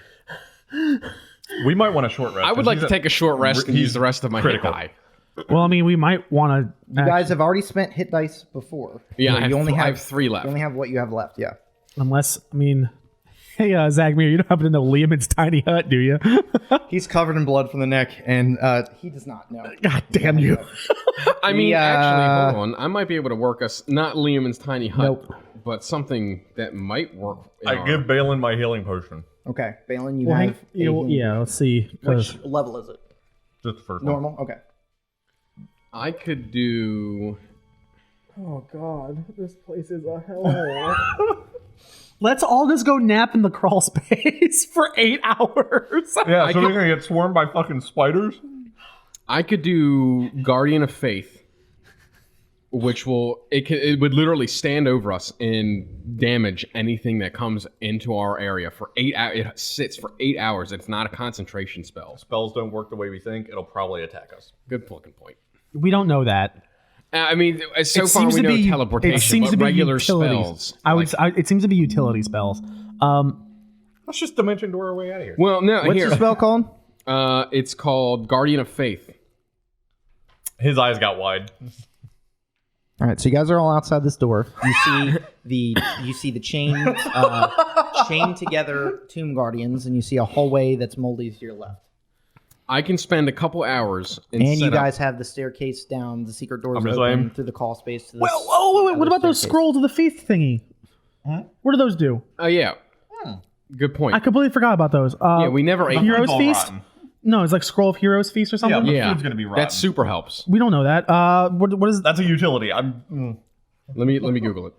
We might want a short rest. I would like to take a short rest and use the rest of my critical. hit die. Well, I mean, we might want to... You guys have already spent hit dice before. Yeah, So I have 3 left. You only have what you have left, yeah. Unless, I mean... Hey, Zagmir, you don't happen to know Liam's tiny hut, do you? He's covered in blood from the neck, and he does not know. God damn you. I mean, actually, hold on. I might be able to work us, not Liam's tiny hut, Nope. but something that might work. I give Balin my healing potion. Okay, Balin, you Well, have... yeah, let's see. 'cause- Which level is it? Just the first one. Normal? Okay. I could do... Oh, God. This place is a hell. Let's all just go nap in the crawl space for 8 hours. Yeah, so we're gonna get swarmed by fucking spiders? I could do Guardian of Faith, which it would literally stand over us and damage anything that comes into our area for 8 hours. It sits for 8 hours. It's not a concentration spell. Spells don't work the way we think. It'll probably attack us. Good fucking point. We don't know that. I mean, so far we know teleportation, but regular spells. It seems to be utility spells. Let's just dimension door our way out of here. Well, no, What's the spell called? It's called Guardian of Faith. His eyes got wide. All right, so you guys are all outside this door. You see the chained together tomb guardians, and you see a hallway that's moldy to your left. I can spend a couple hours And you guys have the staircase down, the secret doors open through the call space to the Wait, what about those scrolls of the feast thingy? Huh? What do those do? Oh, yeah. Good point. I completely forgot about those. Yeah, we never ate Heroes all Feast? rotten. No, it's like Scroll of Heroes Feast or Yeah, something? but Yeah, food's gonna be rotten. that super helps. We don't know that. What is... That's a utility. Let me Google it.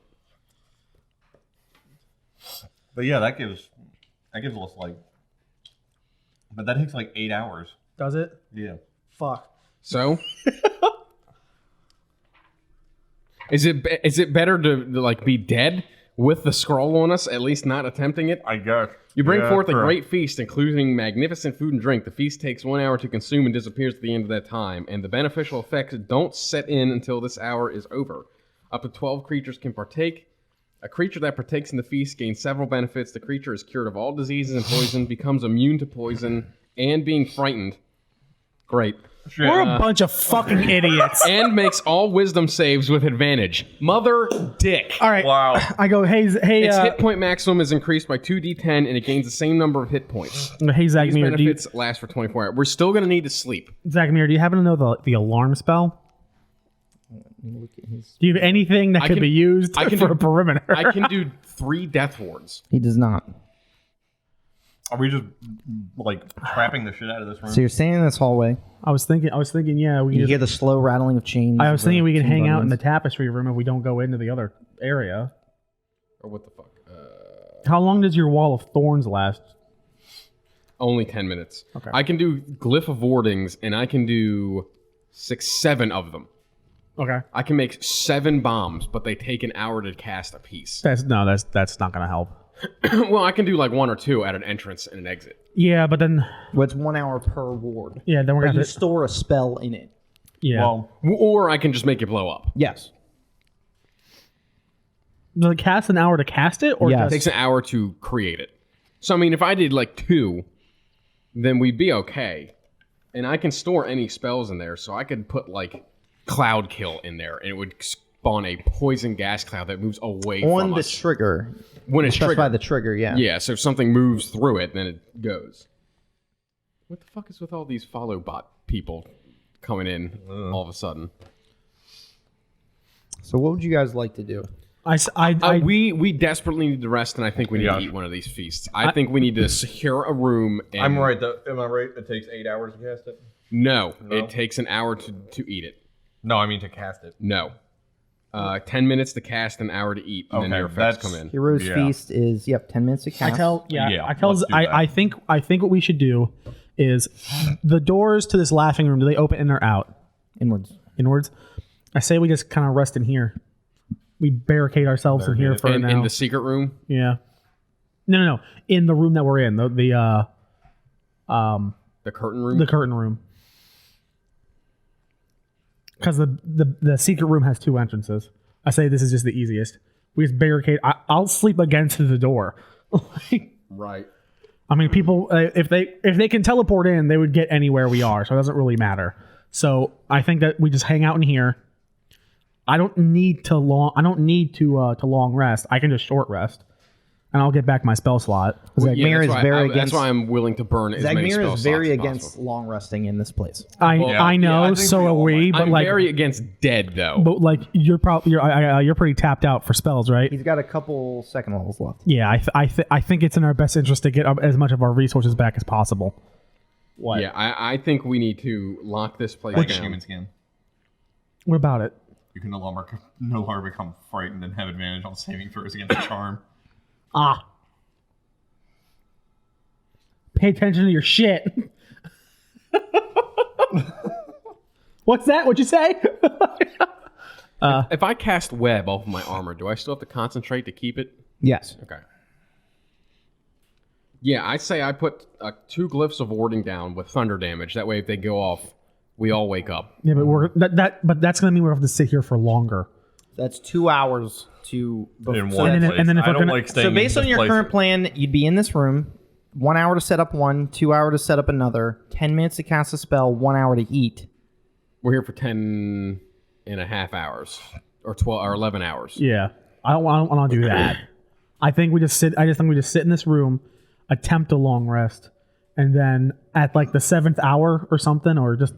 But yeah, that gives us like. But that takes like 8 hours. Does it? Yeah. Fuck. So, is it better to like be dead with the scroll on us, at least not attempting it? I guess. You bring Yeah, forth a true. great feast, including magnificent food and drink. The feast takes 1 hour to consume and disappears at the end of that time, and the beneficial effects don't set in until this hour is over. Up to 12 creatures can partake. A creature that partakes in the feast gains several benefits. The creature is cured of all diseases and poison, becomes immune to poison, and being frightened. Great. We're a bunch of fucking idiots. And makes all wisdom saves with advantage. Mother dick. All right. Wow. I go, hey, Its hit point maximum is increased by 2d10, and it gains the same number of hit points. hey, These Zagmir, benefits last for 24 hours. We're still going to need to sleep. do you happen to know the alarm spell? Do you have anything that could be used for a perimeter? I can do 3 death wards. He does not. Are we just like trapping the shit out of this room? So you're standing in this hallway. I was thinking, yeah, we You could hear the slow rattling of chains. I was thinking we could tomb hang out in the guardians. tapestry room if we don't go into the other area. Or what the fuck? How long does your wall of thorns last? Only 10 minutes. Okay. I can do Glyph of Wardings, and I can do 7 of them. Okay. I can make 7 bombs, but they take an hour to cast a piece. That's not gonna help. Well, I can do like 1 or 2 at an entrance and an exit. Yeah, but then Well, it's 1 hour per ward. yeah, then we're But gonna you store a spell in it. yeah. Well, Or I can just make it blow up. Yes. Does it cast an hour to cast it, or Yes. It just takes an hour to create it. So, I mean, if I did like 2, then we'd be okay. And I can store any spells in there, so I could put like Cloud Kill in there, and it would spawn a poison gas cloud that moves away On from the us. trigger. When it's Specify triggered. the trigger, yeah. Yeah, so if something moves through it, then it goes. What the fuck is with all these follow bot people coming in all of a sudden? So what would you guys like to do? We desperately need to rest, and I think we need to eat one of these feasts. I think we need to secure a room. And I'm right. Am I right? It takes 8 hours to cast it? No, it takes an hour to eat it. No, I mean to cast it. No. 10 minutes to cast, an hour to eat, and then Okay, your effects that's- come in. Hero's Yeah. Feast is 10 minutes to cast. let's do that. I think what we should do is the doors to this laughing room, do they open in or out? Inwards. Inwards? I say we just kind of rest in here. We barricade ourselves in here for now. In the secret room? Yeah. No. In the room that we're in, the curtain room? The curtain room. Because the secret room has 2 entrances. I say this is just the easiest. We just barricade. I'll sleep against the door. Right. I mean, people, if they can teleport in, they would get anywhere we are, so it doesn't really matter. So I think that we just hang out in here. I don't need to long rest. I can just short rest, and I'll get back my spell slot. Zagmir is very That's against. why I'm willing to burn as many Zagmir spell is very slots as against possible. long resting in this place. I I know, think so we are all we. But I'm like, very against dead, though. but like, you're pretty tapped out for spells, right? He's got a couple second levels left. Yeah, I think it's in our best interest to get as much of our resources back as possible. What? Yeah, I think we need to lock this place Like down. human skin. What about it? You can no longer become frightened and have advantage on saving throws against a charm. Pay attention to your shit. What's that? What'd you say? If I cast web off of my armor, do I still have to concentrate to keep it? Yes. Okay. Yeah, I say I put 2 glyphs of warding down with thunder damage. That way, if they go off, we all wake up. Yeah, but that's gonna mean we're gonna have to sit here for longer. That's 2 hours to. In so, one and then- place. and then if I we're don't gonna- like staying so based in on this your place. current plan, you'd be in this room. 1 hour to set up one, 2 hour to set up another, 10 minutes to cast a spell, 1 hour to eat. We're here for 10 and a half hours, or 12 or 11 hours. Yeah, I don't want to do that. I think we just sit. I just think we just sit in this room, attempt a long rest, and then at like the 7th hour or something, or just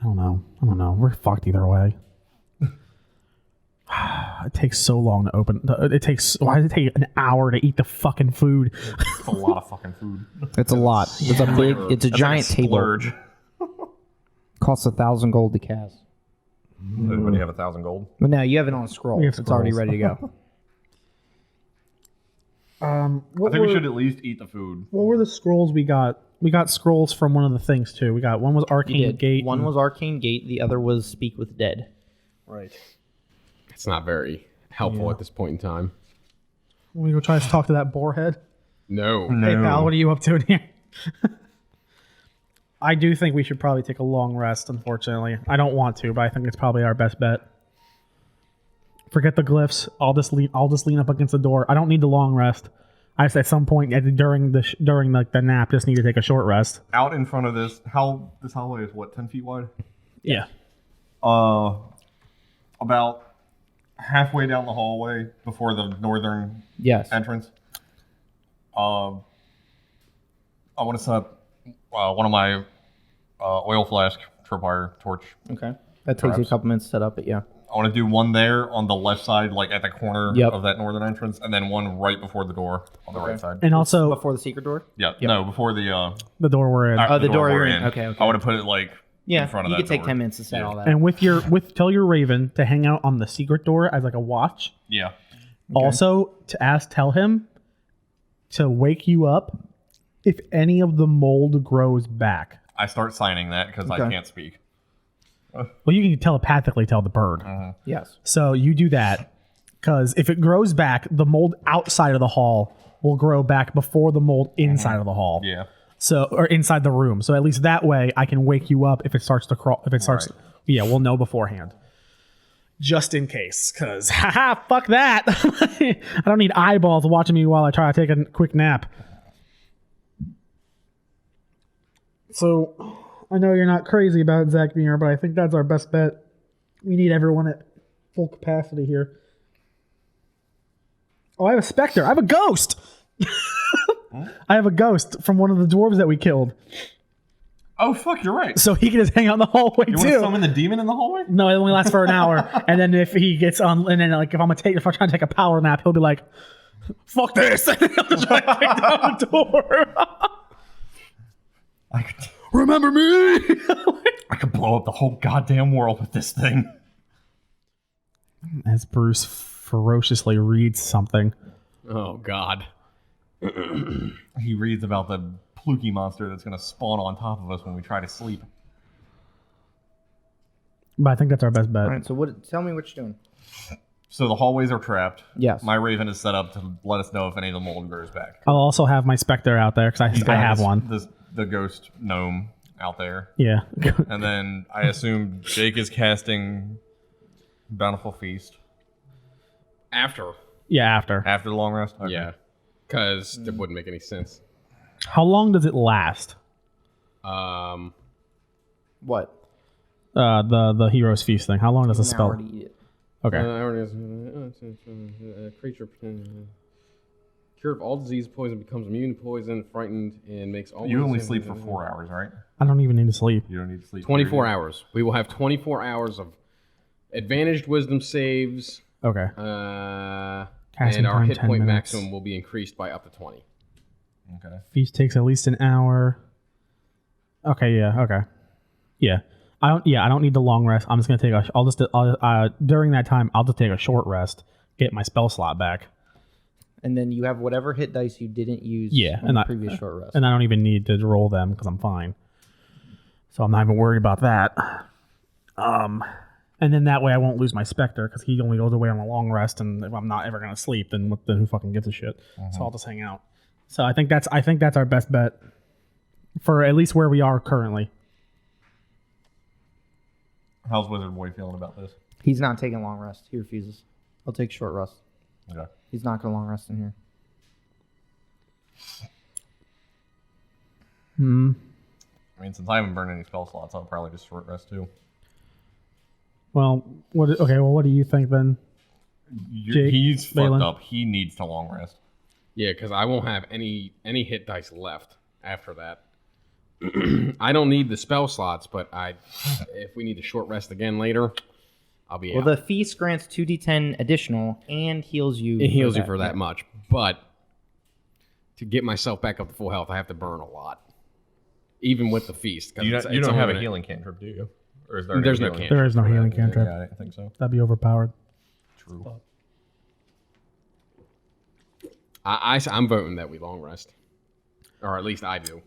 I don't know. We're fucked either way. It takes so long to open. Why does it take an hour to eat the fucking food? It's a lot of fucking food. It's a lot. It's a big. It's a giant table. Splurge. Costs 1,000 gold to cast. Anybody have 1,000 gold? But now you have it on a scroll. We have It's already scrolls. ready to go. I think we should at least eat the food. What were the scrolls we got? We got scrolls from one of the things too. We got one was Arcane Gate. One was Arcane Gate. The other was Speak with Dead. Right. It's not very helpful at this point in time. We go try to talk to that boarhead. No. Hey pal, what are you up to in here? I do think we should probably take a long rest. Unfortunately, I don't want to, but I think it's probably our best bet. Forget the glyphs. I'll just lean up against the door. I don't need the long rest. I just at some point during the nap just need to take a short rest. Out in front of this, this hallway is what, 10 feet wide? Yeah. About halfway down the hallway before the northern Yes. entrance. I want to set up one of my oil flask tripwire torch. Okay. That takes you a couple minutes to set up, but yeah. I want to do one there on the left side, like at the corner Yep. of that northern entrance, and then one right before the door on the right side. And also Before the secret door? Yeah, no, before the the door we're in. the door we're you're in. Okay. I want to put it like Yeah, in front of you that could take door. 10 minutes to set all that. And tell your Raven to hang out on the secret door as like a watch. Yeah. Also tell him to wake you up if any of the mold grows back. I start signing that because I Okay. can't speak. Well, you can telepathically tell the bird. Yes. So you do that because if it grows back, the mold outside of the hall will grow back before the mold inside of the hall. Yeah. So or inside the room. So at least that way I can wake you up if it starts to crawl. If it starts, Right. yeah, we'll know beforehand. Just in case, because haha, fuck that. I don't need eyeballs watching me while I try to take a quick nap. So I know you're not crazy about Zagmir, but I think that's our best bet. We need everyone at full capacity here. Oh, I have a specter. I have a ghost. I have a ghost from one of the dwarves that we killed. Oh fuck, you're right. So he can just hang out in the hallway You want to too. summon the demon in the hallway? No, it only lasts for an hour. And then if he gets on, and then like if I'm trying to take a power nap, he'll be like, "Fuck this!" And then he'll try to kick down the door. I could, Remember me? I could blow up the whole goddamn world with this thing. as Bruce ferociously reads something. Oh God. He reads about the Pluky monster that's going to spawn on top of us when we try to sleep. But I think that's our best bet. All right, so tell me what you're doing. So the hallways are trapped. Yes. My Raven is set up to let us know if any of the mold grows back. I'll also have my Spectre out there because I have one. The ghost gnome out there. Yeah. And then I assume Jake is casting Bountiful Feast. After. Yeah, after. After the long rest? Okay. Yeah. Because it wouldn't make any sense. How long does it last? What? Uh, The Hero's Feast thing. How long does the spell? Already eat it. Okay. Creature cure of all disease, poison, becomes immune to poison, frightened, and makes all. You only sleep for 4 hours, right? I don't even need to sleep. You don't need to sleep. 24 hours. We will have 24 hours of advantaged wisdom saves. Okay. And our time, hit 10 point minutes. maximum will be increased by up to 20. Okay. Feast takes at least an hour. Okay. Yeah. Okay. Yeah. I don't need the long rest. I'm just gonna take during that time I'll just take a short rest, get my spell slot back. And then you have whatever hit dice you didn't use Yeah, on the previous short rest. And I don't even need to roll them because I'm fine. So I'm not even worried about that. And then that way I won't lose my Spectre because he only goes away on a long rest, and if I'm not ever gonna sleep, then who fucking gives a shit? So I'll just hang out. So I think that's our best bet for at least where we are currently. How's Wizard Boy feeling about this? He's not taking long rest. He refuses. I'll take short rest. Okay. He's not going to long rest in here. I mean, since I haven't burned any spell slots, I'll probably just short rest too. Well, what do you think then? Jake, He's fucked Balin? up. He needs to long rest. Yeah, because I won't have any hit dice left after that. I don't need the spell slots, but if we need to short rest again later, I'll be out. Well, the feast grants 2d10 additional and heals you. It heals you for that much, but to get myself back up to full health, I have to burn a lot, even with the feast. You don't have a healing cantrip, do you? Or is there There's no cantrip. There is no healing cantrip. Yeah, I didn't think so. That'd be overpowered. True. I'm voting that we long rest, or at least I do.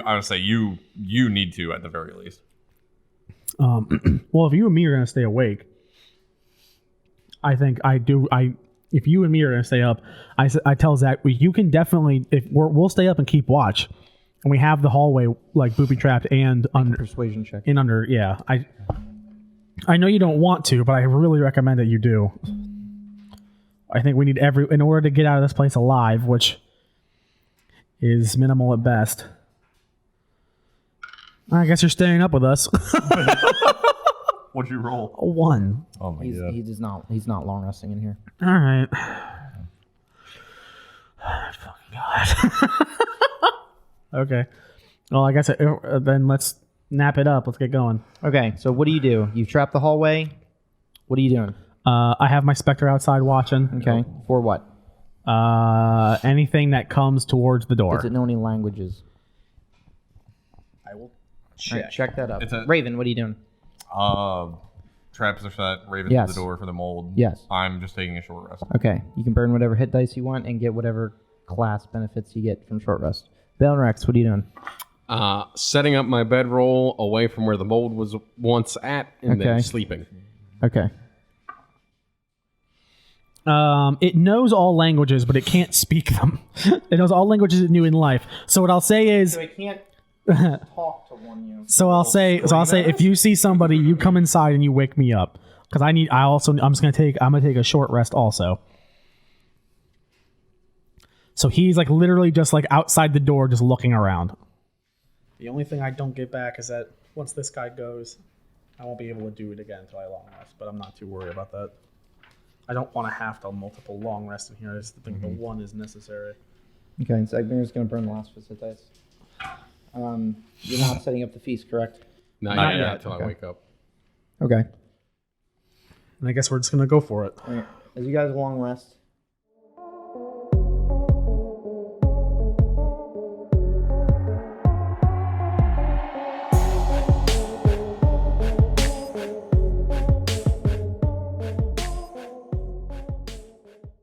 I would say you need to at the very least. Well, if you and me are gonna stay awake, I think I do. If you and me are gonna stay up, I tell Zach you can definitely we'll stay up and keep watch, and we have the hallway like booby trapped and under Persuasion check. Yeah. I know you don't want to, but I really recommend that you do. I think we need in order to get out of this place alive, which is minimal at best. I guess you're staying up with us. What'd you roll? A 1. Oh my god. He's not long resting in here. All right. Fucking God. Okay. Well, I guess then let's nap it up. Let's get going. Okay, so what do? You've trapped the hallway. What are you doing? I have my Spectre outside watching. Okay. For what? Anything that comes towards the door. Does it know any languages? I will All right, check that up. It's a- Raven, what are you doing? Traps are set. Raven's Yes. at the door for the mold. Yes. I'm just taking a short rest. Okay, you can burn whatever hit dice you want and get whatever class benefits you get from short rest. Bell and Rex, what are you doing? Setting up my bedroll away from where the mold was once at, and Okay. then sleeping. Okay. It knows all languages, but it can't speak them. It knows all languages it knew in life. So what I'll say is, it can't talk to one you. so I'll say, if you see somebody, you come inside and you wake me up because I'm gonna take a short rest also. So he's like literally just like outside the door, just looking around. The only thing I don't get back is that once this guy goes, I won't be able to do it again until I long rest. But I'm not too worried about that. I don't want to have to multiple long rest in here. I just think the one is necessary. Okay, so Agmir's going to burn the last of his hit dice. You're not setting up the feast, correct? Not yet yet. until Okay. I wake up. Okay. And I guess we're just gonna go for it. All right. As you guys long rest,